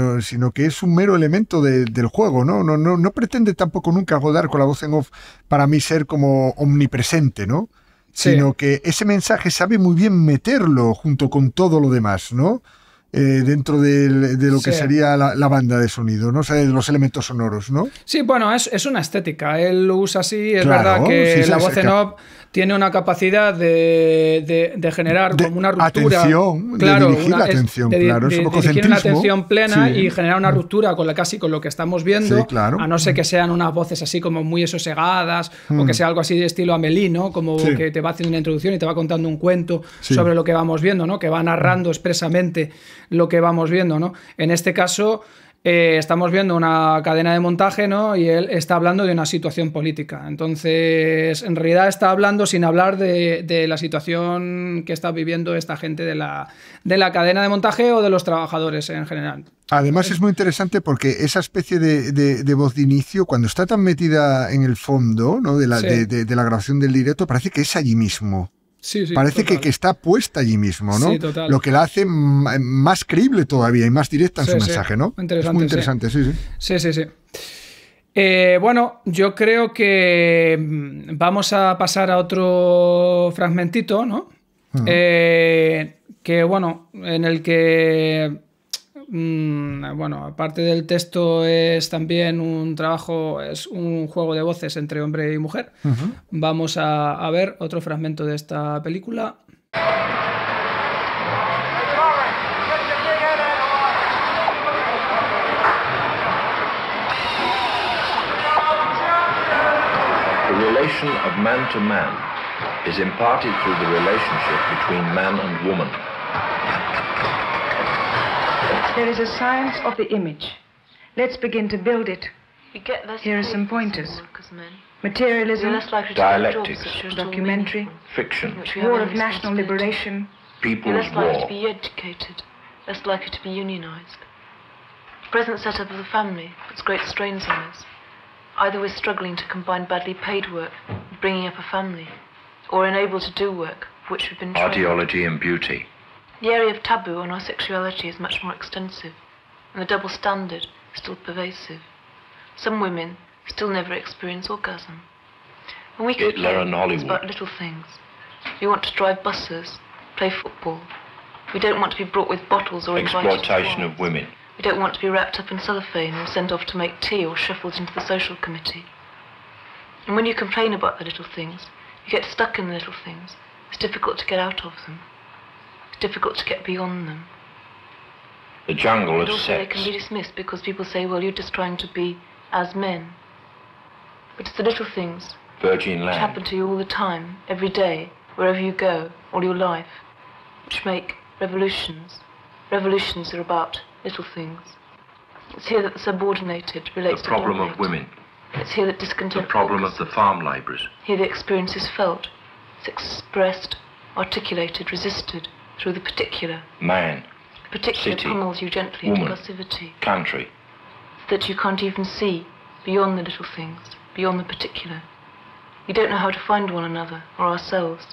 que es un mero elemento del juego, ¿no? No pretende tampoco nunca godar con la voz en off para mí ser como omnipresente, ¿no? Sí. Sino que ese mensaje sabe muy bien meterlo junto con todo lo demás, ¿no? Dentro de lo que sería la banda de sonido, ¿no? O sea, de los elementos sonoros, ¿no? Sí, bueno, es una estética. Él lo usa así, es verdad que la voz en off tiene una capacidad de generar como una ruptura. Atención, claro, de dirigir la atención, claro. Es un poco dirigir una atención plena y generar una ruptura con casi con lo que estamos viendo, a no ser que sean unas voces así como muy sosegadas o que sea algo así de estilo Amélie, ¿no? Como que te va haciendo una introducción y te va contando un cuento sobre lo que vamos viendo, ¿no? Que va narrando expresamente lo que vamos viendo, ¿no? En este caso estamos viendo una cadena de montaje, ¿no? Y él está hablando de una situación política. Entonces, en realidad está hablando sin hablar de la situación que está viviendo esta gente de la cadena de montaje o de los trabajadores en general. Además es muy interesante porque esa especie de voz de inicio, cuando está tan metida en el fondo, ¿no? de la grabación del directo, parece que es allí mismo. Sí, parece que está puesta allí mismo, ¿no? Sí, total. Lo que la hace más creíble todavía y más directa en su mensaje, ¿no? Es muy interesante, sí. Bueno, yo creo que vamos a pasar a otro fragmentito, ¿no? Que, bueno, en el que... bueno, aparte del texto es también un trabajo, es un juego de voces entre hombre y mujer. Vamos a ver otro fragmento de esta película. The relation of man to man is imparted through the relationship between man and woman. There is a science of the image. Let's begin to build it. Here are some pointers. Materialism, dialectics, documentary, fiction, war of national liberation, people's war. Less likely to be educated, less likely to be unionized. The present setup of the family puts great strains on us. Either we're struggling to combine badly paid work with bringing up a family, or unable to do work for which we've been trained. Ideology and beauty. The area of taboo on our sexuality is much more extensive, and the double standard is still pervasive. Some women still never experience orgasm. When we complain, it's about little things. We want to drive buses, play football. We don't want to be brought with bottles or invited to exploitation of women. We don't want to be wrapped up in cellophane and sent off to make tea or shuffled into the social committee. And when you complain about the little things, you get stuck in the little things. It's difficult to get out of them. Difficult to get beyond them. The jungle of sex. They can be dismissed because people say, well, you're just trying to be as men. But it's the little things Virgin land. Which happen to you all the time, every day, wherever you go, all your life, which make revolutions. Revolutions are about little things. It's here that the subordinated relates to the problem of women. It's here that discontent. The problem of the farm labourers. Here the experience is felt. It's expressed, articulated, resisted. Through the particular. Man. The particular city, pummels you gently woman, into passivity. Country. So that you can't even see beyond the little things, beyond the particular. We don't know how to find one another or ourselves.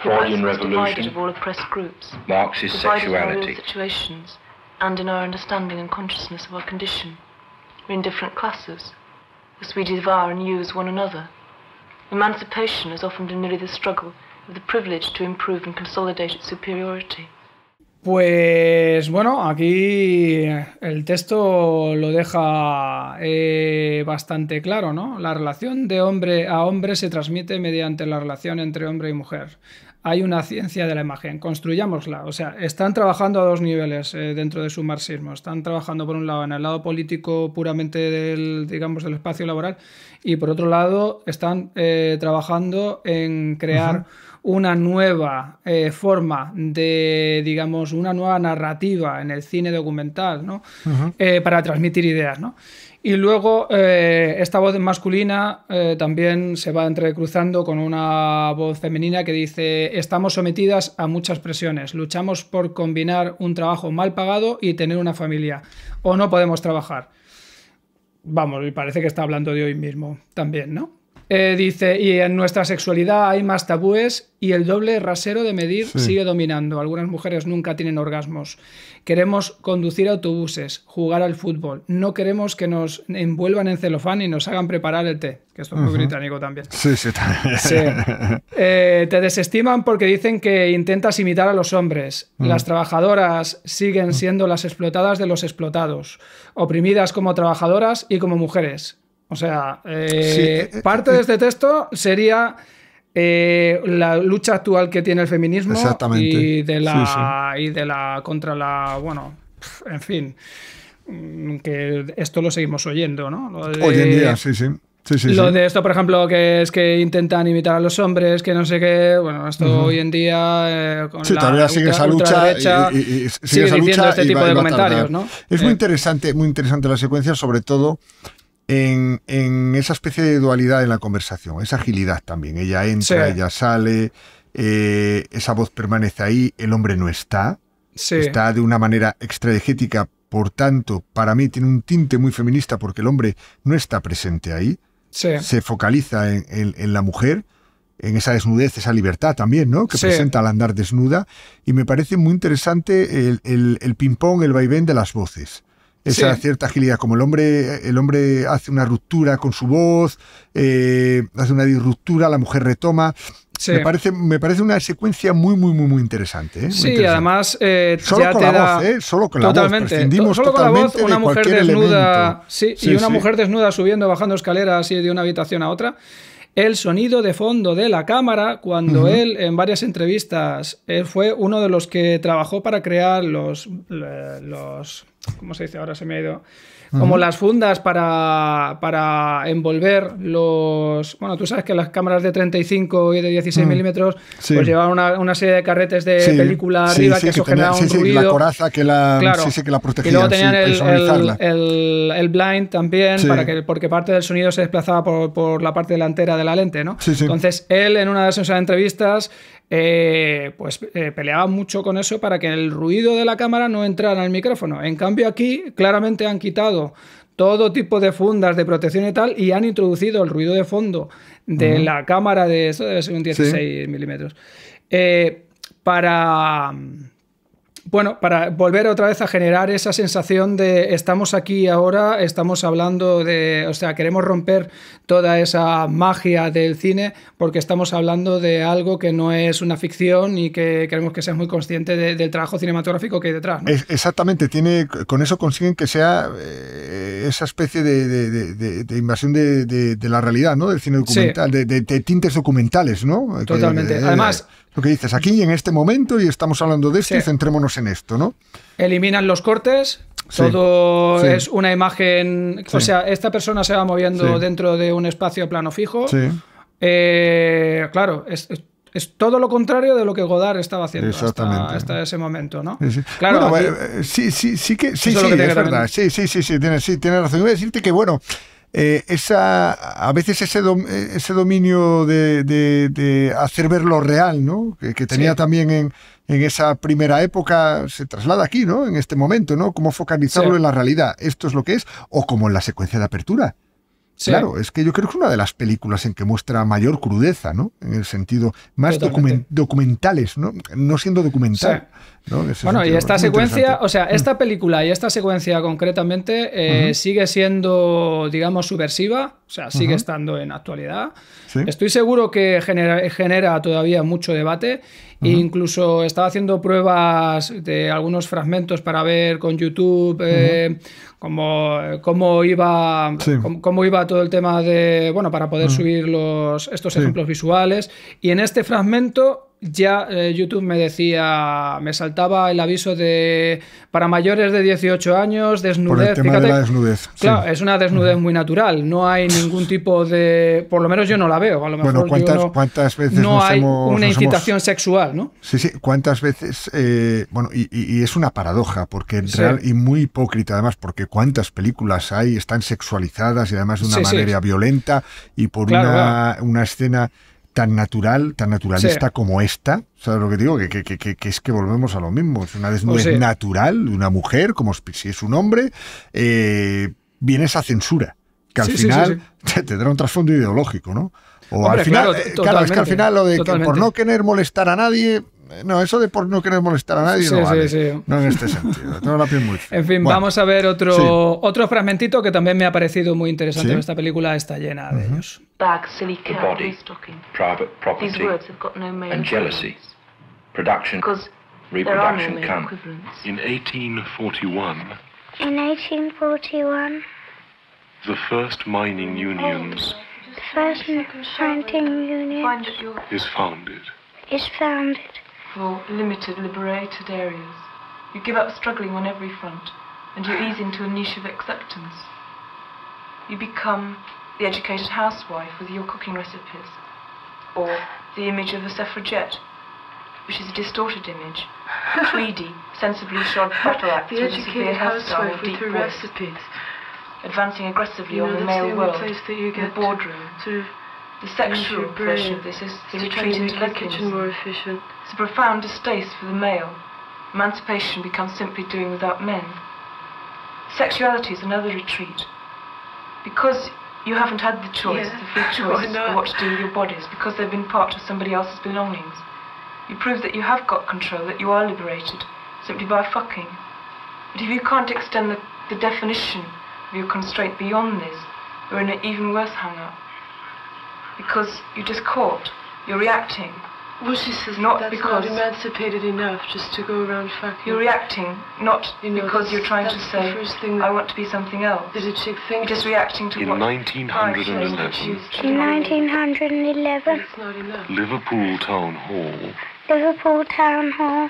Freudian revolution. Divided of all oppressed groups. Marxist divided sexuality. In our real situations and in our understanding and consciousness of our condition. We're in different classes. Thus we devour and use one another. Emancipation has often been merely the struggle of the privilege to improve and consolidate its superiority. Pues bueno, aquí el texto lo deja bastante claro, ¿no? La relación de hombre a hombre se transmite mediante la relación entre hombre y mujer. hay una ciencia de la imagen, construyámosla. O sea, están trabajando a dos niveles dentro de su marxismo. Están trabajando, por un lado, en el lado político puramente del espacio laboral, y por otro lado, están trabajando en crear una nueva forma de, digamos, una nueva narrativa en el cine documental, ¿no? Para transmitir ideas, ¿no? Y luego esta voz masculina también se va entrecruzando con una voz femenina que dice: estamos sometidas a muchas presiones, luchamos por combinar un trabajo mal pagado y tener una familia, o no podemos trabajar. Vamos, y parece que está hablando de hoy mismo también, ¿no? Dice, y en nuestra sexualidad hay más tabúes y el doble rasero de medir sigue dominando. Algunas mujeres nunca tienen orgasmos. Queremos conducir autobuses, jugar al fútbol. No queremos que nos envuelvan en celofán y nos hagan preparar el té. Que esto es muy británico también. Sí. Te desestiman porque dicen que intentas imitar a los hombres. Las trabajadoras siguen siendo las explotadas de los explotados. Oprimidas como trabajadoras y como mujeres. O sea, parte de este texto sería la lucha actual que tiene el feminismo y de la contra la, bueno, en fin, que esto lo seguimos oyendo, ¿no? Hoy en día, sí. De esto, por ejemplo, que es que intentan imitar a los hombres, que no sé qué, bueno, esto hoy en día con la todavía sigue esa lucha y sigue diciendo este tipo de comentarios, ¿no? Es muy interesante la secuencia, sobre todo en esa especie de dualidad en la conversación, esa agilidad también. Ella entra, ella sale, esa voz permanece ahí, el hombre no está, está de una manera extradigética, por tanto, para mí tiene un tinte muy feminista porque el hombre no está presente ahí, se focaliza en la mujer, en esa desnudez, esa libertad también, ¿no? Que presenta al andar desnuda, y me parece muy interesante el ping-pong, el vaivén de las voces. Esa cierta agilidad, como el hombre hace una ruptura con su voz, hace una disruptura, la mujer retoma. Me parece una secuencia muy interesante. Muy interesante. Además solo ya con te la voz, solo con la voz. Prescindimos solo con la voz, totalmente una de mujer cualquier desnuda, elemento. Y una mujer desnuda subiendo, bajando escaleras de una habitación a otra. El sonido de fondo de la cámara, cuando él en varias entrevistas fue uno de los que trabajó para crear los ¿cómo se dice? Ahora se me ha ido. Como las fundas para envolver los... Bueno, tú sabes que las cámaras de 35 y de 16 milímetros pues llevaban una serie de carretes de película arriba que eso generaba un ruido. La coraza que la protegía. Y luego tenían el blind también, porque parte del sonido se desplazaba por la parte delantera de la lente, ¿no? Entonces, él en una de esas entrevistas peleaba mucho con eso para que el ruido de la cámara no entrara en el micrófono. En cambio, aquí claramente han quitado todo tipo de fundas de protección y tal, y han introducido el ruido de fondo de la cámara de eso debe ser un 16 milímetros para volver otra vez a generar esa sensación de estamos aquí ahora, estamos hablando de, o sea, queremos romper toda esa magia del cine porque estamos hablando de algo que no es una ficción y que queremos que seas muy consciente del trabajo cinematográfico que hay detrás, ¿no? Exactamente, con eso consiguen que sea esa especie de invasión de la realidad, ¿no? Del cine documental, de tintes documentales, ¿no? Totalmente. Además, lo que dices, aquí en este momento y estamos hablando de esto y centrémonos en esto, ¿no? Eliminan los cortes, todo es una imagen, o sea, esta persona se va moviendo dentro de un espacio plano fijo. Claro, es todo lo contrario de lo que Godard estaba haciendo hasta ese momento, ¿no? Claro, bueno, sí, es verdad. Sí, tienes razón. Iba a decirte que, bueno, a veces ese dominio de hacer ver lo real, ¿no? Que tenía también en esa primera época, se traslada aquí, ¿no? En este momento, ¿no? Cómo focalizarlo en la realidad. Esto es lo que es, o como en la secuencia de apertura. Claro, es que yo creo que es una de las películas en que muestra mayor crudeza, ¿no? En el sentido más documentales, ¿no? No siendo documental. ¿no? Bueno, y esta secuencia, o sea, esta película y esta secuencia concretamente sigue siendo, digamos, subversiva, o sea, sigue estando en actualidad. Estoy seguro que genera todavía mucho debate. Incluso estaba haciendo pruebas de algunos fragmentos para ver con YouTube cómo iba todo el tema de, bueno, para poder subir estos ejemplos visuales. Y en este fragmento ya YouTube me decía, me saltaba el aviso de para mayores de 18 años, desnudez. Por el tema de la desnudez. Claro, es una desnudez muy natural. No hay ningún tipo de... Por lo menos yo no la veo. A lo mejor ¿cuántas veces no hay una incitación sexual, ¿no? Sí, ¿cuántas veces? Y es una paradoja, porque real y muy hipócrita además, porque cuántas películas hay, están sexualizadas y además de una manera violenta y por una escena tan naturalista como esta. ¿Sabes lo que digo? Que es que volvemos a lo mismo. Es una desnudez natural de una mujer, como si es un hombre. Viene esa censura, que al final te dará un trasfondo ideológico, ¿no? O al final, claro, es que al final lo de que por no querer molestar a nadie... No, eso de por no querer molestar a nadie no vale. No en este sentido. Tengo la piel muy fea. En fin, vamos a ver otro fragmentito que también me ha parecido muy interesante. Esta película está llena de ellos. Bag, silly cat, the body, restocking. private property, These words have got no male and jealousy. Production, reproduction come. In 1841, In 1841, the first mining unions the first mining union is founded. For limited, liberated areas. You give up struggling on every front, and you ease into a niche of acceptance. You become the educated housewife with your cooking recipes, or the image of a suffragette, which is a distorted image, tweedy, sensibly shod battle axe with a severe hairstyle and deep voice, advancing aggressively on the male world in the boardroom. The sexual version of this is the retreat into lesbianism. It's a profound distaste for the male. Emancipation becomes simply doing without men. Sexuality is another retreat. Because you haven't had the choice, the free choice of what to do with your bodies, because they've been part of somebody else's belongings. You prove that you have got control, that you are liberated, simply by fucking. But if you can't extend the definition of your constraint beyond this, you're in an even worse hang-up. Because you're just caught. You're reacting. Well, she says not that's because not emancipated enough just to go around fucking. You're reacting not because you're trying to say, I want to be something else. Did a chick think? You're just reacting to in what 1911, in 1911, it's not enough. Liverpool Town Hall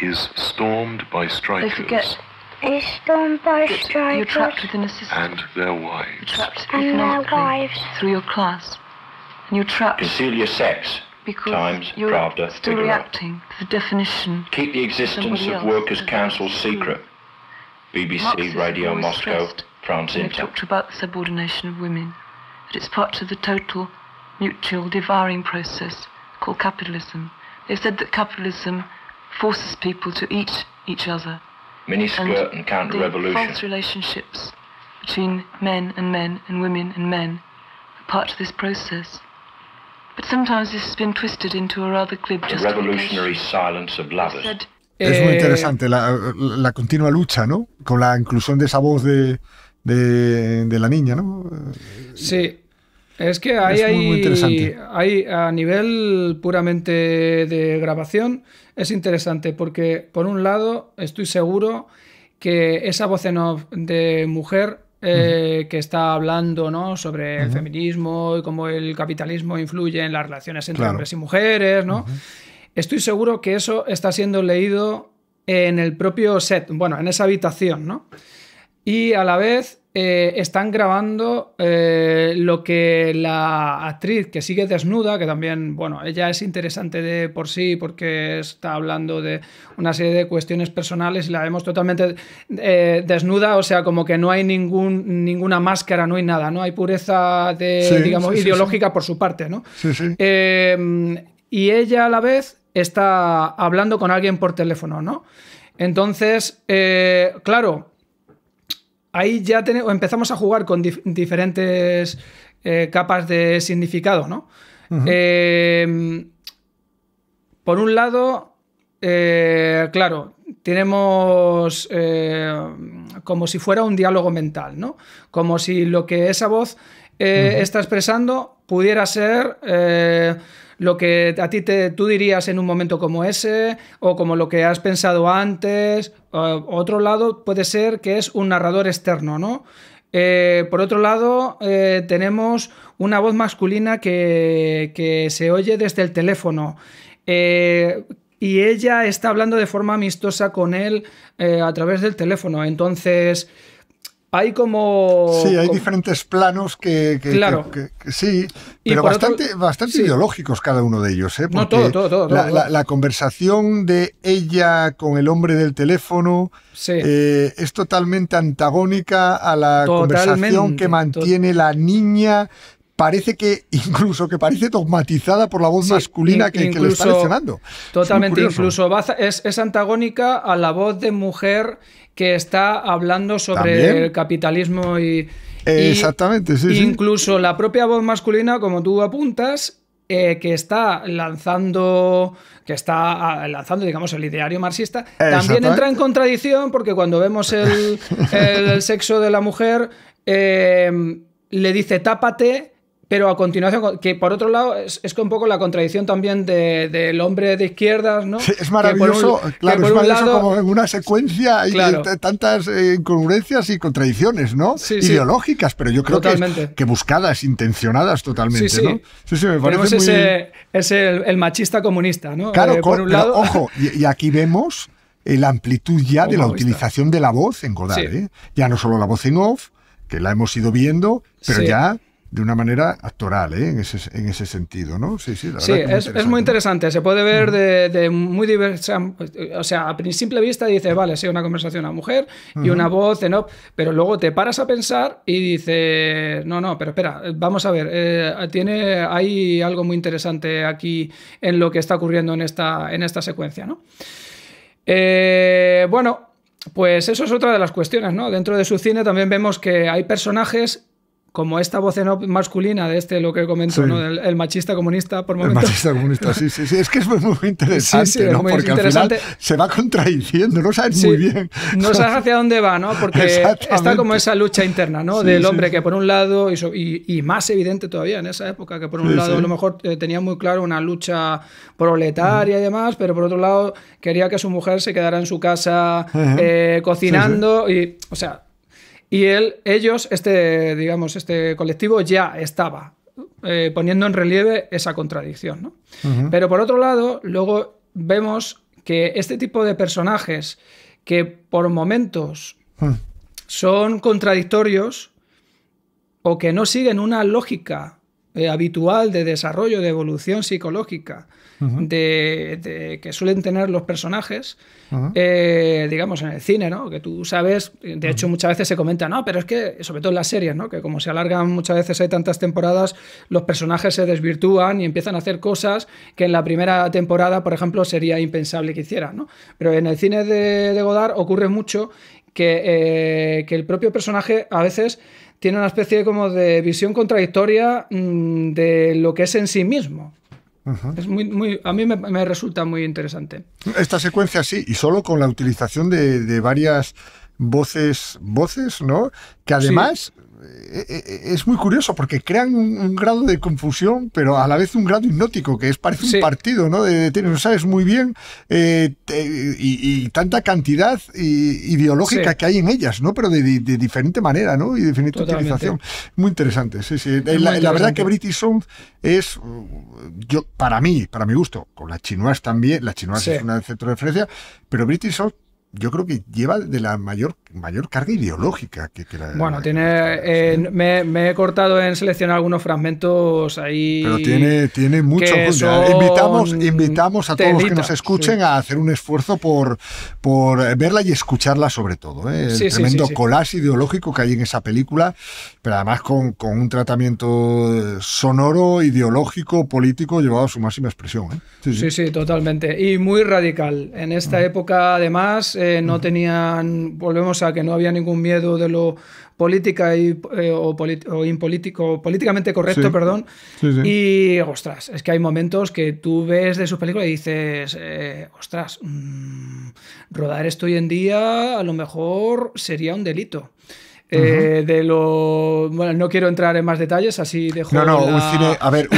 is stormed by strikers. They forget. Is stormed by strikers. You're trapped within a system. And their wives. You're trapped economically through your class. And you're trapped. Conceal your sex. Because Times, you're Pravda, still Figaro. reacting to the definition. Keep the existence of else. Workers' Council secret. BBC, Marxists Radio always Moscow, stressed France when they Inter. talked about the subordination of women, that it's part of the total, mutual, devouring process called capitalism. They've said that capitalism forces people to eat each other. Miniskirt and counter-revolution. The false relationships between men and women and men are part of this process. But sometimes this has been twisted into a rather glib The justification. revolutionary silence of lovers. Es muy interesante la continua lucha, ¿no? Con la inclusión de esa voz de la niña, ¿no? Sí. Es que hay a nivel puramente de grabación es interesante porque por un lado estoy seguro que esa voz en off de mujer que está hablando, ¿no?, sobre el feminismo y cómo el capitalismo influye en las relaciones entre hombres y mujeres, ¿no? Estoy seguro que eso está siendo leído en el propio set, bueno, en esa habitación, ¿no? Y a la vez están grabando lo que la actriz que sigue desnuda, que también, bueno, ella es interesante de por sí porque está hablando de una serie de cuestiones personales y la vemos totalmente desnuda, o sea, como que no hay ninguna máscara, no hay nada, ¿no? Hay pureza ideológica por su parte, ¿no? Y ella a la vez está hablando con alguien por teléfono, ¿no? Entonces, claro, ahí ya empezamos a jugar con diferentes capas de significado, ¿no? Por un lado, claro, tenemos como si fuera un diálogo mental, ¿no? Como si lo que esa voz está expresando pudiera ser lo que a ti tú dirías en un momento como ese, o como lo que has pensado antes. Otro lado puede ser que es un narrador externo, ¿no? Por otro lado, tenemos una voz masculina que se oye desde el teléfono. y ella está hablando de forma amistosa con él a través del teléfono. Entonces, hay como... Sí, hay diferentes planos que sí, pero bastante ideológicos cada uno de ellos. Porque no, todo. La conversación de ella con el hombre del teléfono es totalmente antagónica a la conversación que mantiene la niña. Parece que parece dogmatizada por la voz masculina que le está leccionando. Totalmente, incluso es antagónica a la voz de mujer que está hablando sobre el capitalismo exactamente, sí. Incluso la propia voz masculina, como tú apuntas, que está lanzando, digamos, el ideario marxista, también entra en contradicción, porque cuando vemos el sexo de la mujer, le dice tápate. Pero a continuación, que por otro lado es un poco la contradicción también del hombre de izquierdas, ¿no? Sí, es maravilloso, es maravilloso como en una secuencia hay tantas incongruencias y contradicciones, ¿no? Ideológicas, pero yo creo que buscadas, intencionadas totalmente, ¿no? Sí, me parece es el machista comunista, ¿no? Claro, por un lado... ojo, y aquí vemos la amplitud ya de la utilización de la voz en Godard, Ya no solo la voz en off, que la hemos ido viendo, pero ya... de una manera actoral, en ese sentido, ¿no? Sí, la verdad es muy interesante. Se puede ver de muy diversa... O sea, a simple vista dices, vale, sí, una conversación a mujer y una voz en off, pero luego te paras a pensar y dices, no, pero espera, vamos a ver, hay algo muy interesante aquí en lo que está ocurriendo en esta secuencia, ¿no? Bueno, pues eso es otra de las cuestiones, ¿no? Dentro de su cine también vemos que hay personajes como esta voz en off masculina de lo que comento, ¿no? El machista comunista, por momentos. El machista comunista, sí. Es que es muy interesante, ¿no? Porque interesante. Al final se va contradiciendo, no sabes muy bien. No sabes hacia dónde va, ¿no? Porque está como esa lucha interna, ¿no? Del hombre que por un lado, y más evidente todavía en esa época, que por un lado a lo mejor tenía muy claro una lucha proletaria y demás, pero por otro lado quería que su mujer se quedara en su casa cocinando y, o sea... Y ellos, este colectivo ya estaba poniendo en relieve esa contradicción, ¿no? Pero por otro lado, luego vemos que este tipo de personajes que por momentos son contradictorios o que no siguen una lógica habitual de desarrollo, de evolución psicológica que suelen tener los personajes, digamos, en el cine, ¿no? Que tú sabes, de hecho muchas veces se comenta, no, pero es que, sobre todo en las series, ¿no? Que como se alargan muchas veces, hay tantas temporadas, los personajes se desvirtúan y empiezan a hacer cosas que en la primera temporada, por ejemplo, sería impensable que hicieran, ¿no? Pero en el cine de Godard ocurre mucho que el propio personaje a veces tiene una especie como de visión contradictoria de lo que es en sí mismo. Es a mí me resulta muy interesante. Esta secuencia sí, y solo con la utilización de varias voces, ¿no? Que además es muy curioso porque crean un grado de confusión, pero a la vez un grado hipnótico, que parece un partido, ¿no? No sabes muy bien y tanta cantidad ideológica que hay en ellas, ¿no? Pero de diferente manera, ¿no? Y de diferente utilización. Muy interesante, sí. La verdad que British Sound es, para mi gusto, con la Chinoise también, la Chinoise es una centro de referencia, pero British Sound yo creo que lleva de la mayor carga ideológica que la... Bueno, me he cortado en seleccionar algunos fragmentos ahí. Pero tiene mucho. Invitamos a todos los que nos escuchen a hacer un esfuerzo por verla y escucharla sobre todo. El tremendo collage ideológico que hay en esa película, pero además con un tratamiento sonoro, ideológico, político llevado a su máxima expresión. Sí, totalmente. Y muy radical. En esta época, además, no tenían... Volvemos a que no había ningún miedo de lo política políticamente correcto, perdón. Y, ostras, es que hay momentos que tú ves de sus películas y dices, ostras, rodar esto hoy en día a lo mejor sería un delito. Bueno, no quiero entrar en más detalles, así dejo un cine, a ver,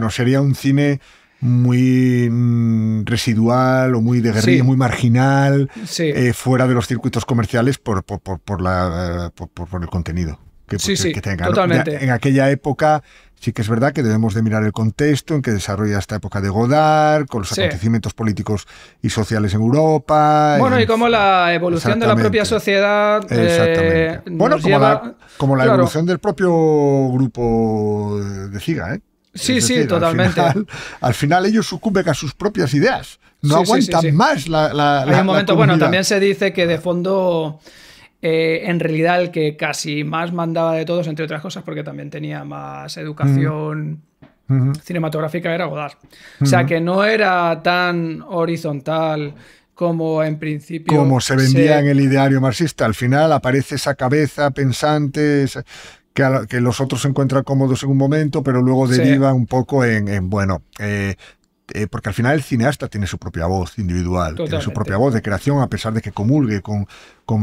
sería un cine muy residual o muy de guerrilla, muy marginal, fuera de los circuitos comerciales por el contenido que tenga, totalmente. En aquella época Sí que es verdad que debemos de mirar el contexto en que desarrolla esta época de Godard, con los acontecimientos políticos y sociales en Europa. Bueno, y cómo la evolución de la propia sociedad bueno, como la evolución del propio grupo de Ziga, ¿eh? Sí, sí, totalmente. Al final ellos sucumben a sus propias ideas. No aguantan más la Hay un momento, bueno, también se dice que de fondo... en realidad el que casi más mandaba de todos, entre otras cosas porque también tenía más educación cinematográfica, era Godard. O sea que no era tan horizontal como en principio... Como se vendía en el ideario marxista. Al final aparece esa cabeza pensante que los otros se encuentran cómodos en un momento, pero luego deriva un poco porque al final el cineasta tiene su propia voz individual, tiene su propia voz de creación, a pesar de que comulgue con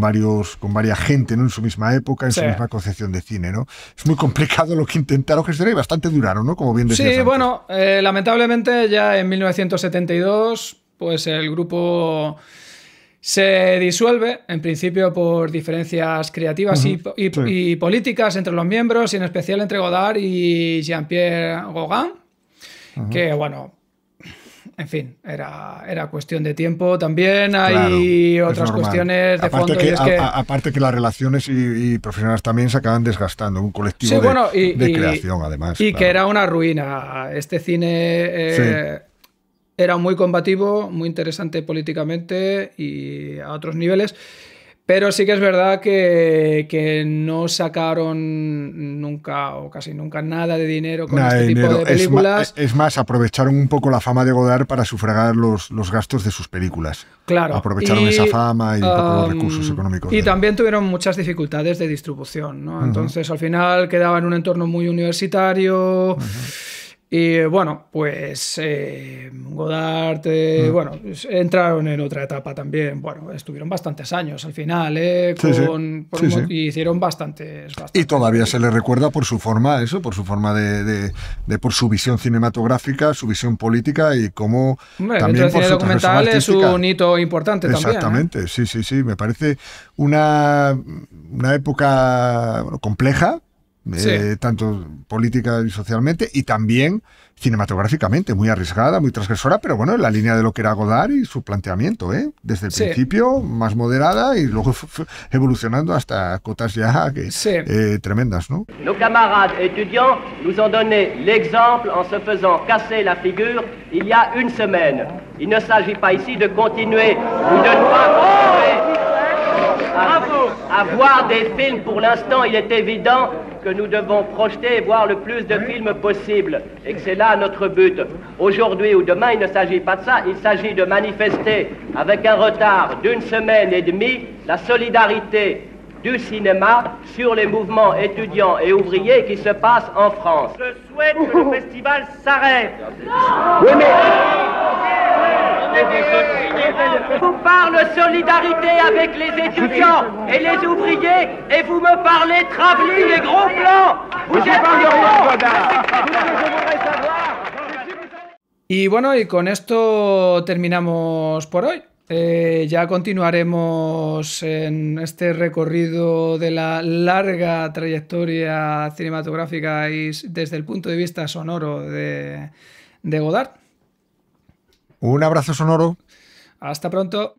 varias gente, ¿no? En su misma época, en su misma concepción de cine, ¿no? Es muy complicado lo que intentaron gestionar y bastante duraron, ¿no? Como bien decías antes. Bueno, lamentablemente ya en 1972, pues el grupo se disuelve, en principio por diferencias creativas y políticas entre los miembros, y en especial entre Godard y Jean-Pierre Gauguin, que bueno... En fin, era cuestión de tiempo también. Hay otras cuestiones de fondo. Aparte que las relaciones y profesionales también se acaban desgastando. Un colectivo de creación, además. Y que era una ruina. Este cine era muy combativo, muy interesante políticamente y a otros niveles. Pero sí que es verdad que no sacaron nunca o casi nunca nada de dinero con este tipo de películas. Es más, aprovecharon un poco la fama de Godard para sufragar los gastos de sus películas. Claro. Aprovecharon esa fama y un poco los recursos económicos. Y también tuvieron muchas dificultades de distribución, ¿no? Entonces, al final quedaba en un entorno muy universitario. Y bueno, pues Godard, entraron en otra etapa también. Bueno, estuvieron bastantes años al final, y hicieron bastantes. Y todavía se le recuerda por su forma, por su visión cinematográfica, su visión política y cómo también por su documental es un hito importante también. Exactamente, sí. Me parece una época compleja. Tanto política y socialmente y también cinematográficamente, muy arriesgada, muy transgresora, pero bueno, en la línea de lo que era Godard y su planteamiento, desde el principio más moderada y luego evolucionando hasta cotas ya tremendas, ¿no? Nos camarades étudiants nous ont donné l'exemple en se faisant casser la figure il y a une semaine. Il ne s'agit pas ici de continuer ou de ne pas continuer à voir des films. Pour l'instant, il est évident que nous devons projeter et voir le plus de films possible et que c'est là notre but. Aujourd'hui ou demain, il ne s'agit pas de ça, il s'agit de manifester avec un retard d'une semaine et demie la solidarité du cinéma sur les mouvements étudiants et ouvriers qui se passent en France. Je souhaite que le festival s'arrête. Oui, mais... Je vous parle solidarité avec les étudiants et les ouvriers et vous me parlez travelling et gros plans. Vous êtes Y bueno, y con esto terminamos por hoy. Ya continuaremos en este recorrido de la larga trayectoria cinematográfica y desde el punto de vista sonoro de Godard. Un abrazo sonoro. Hasta pronto.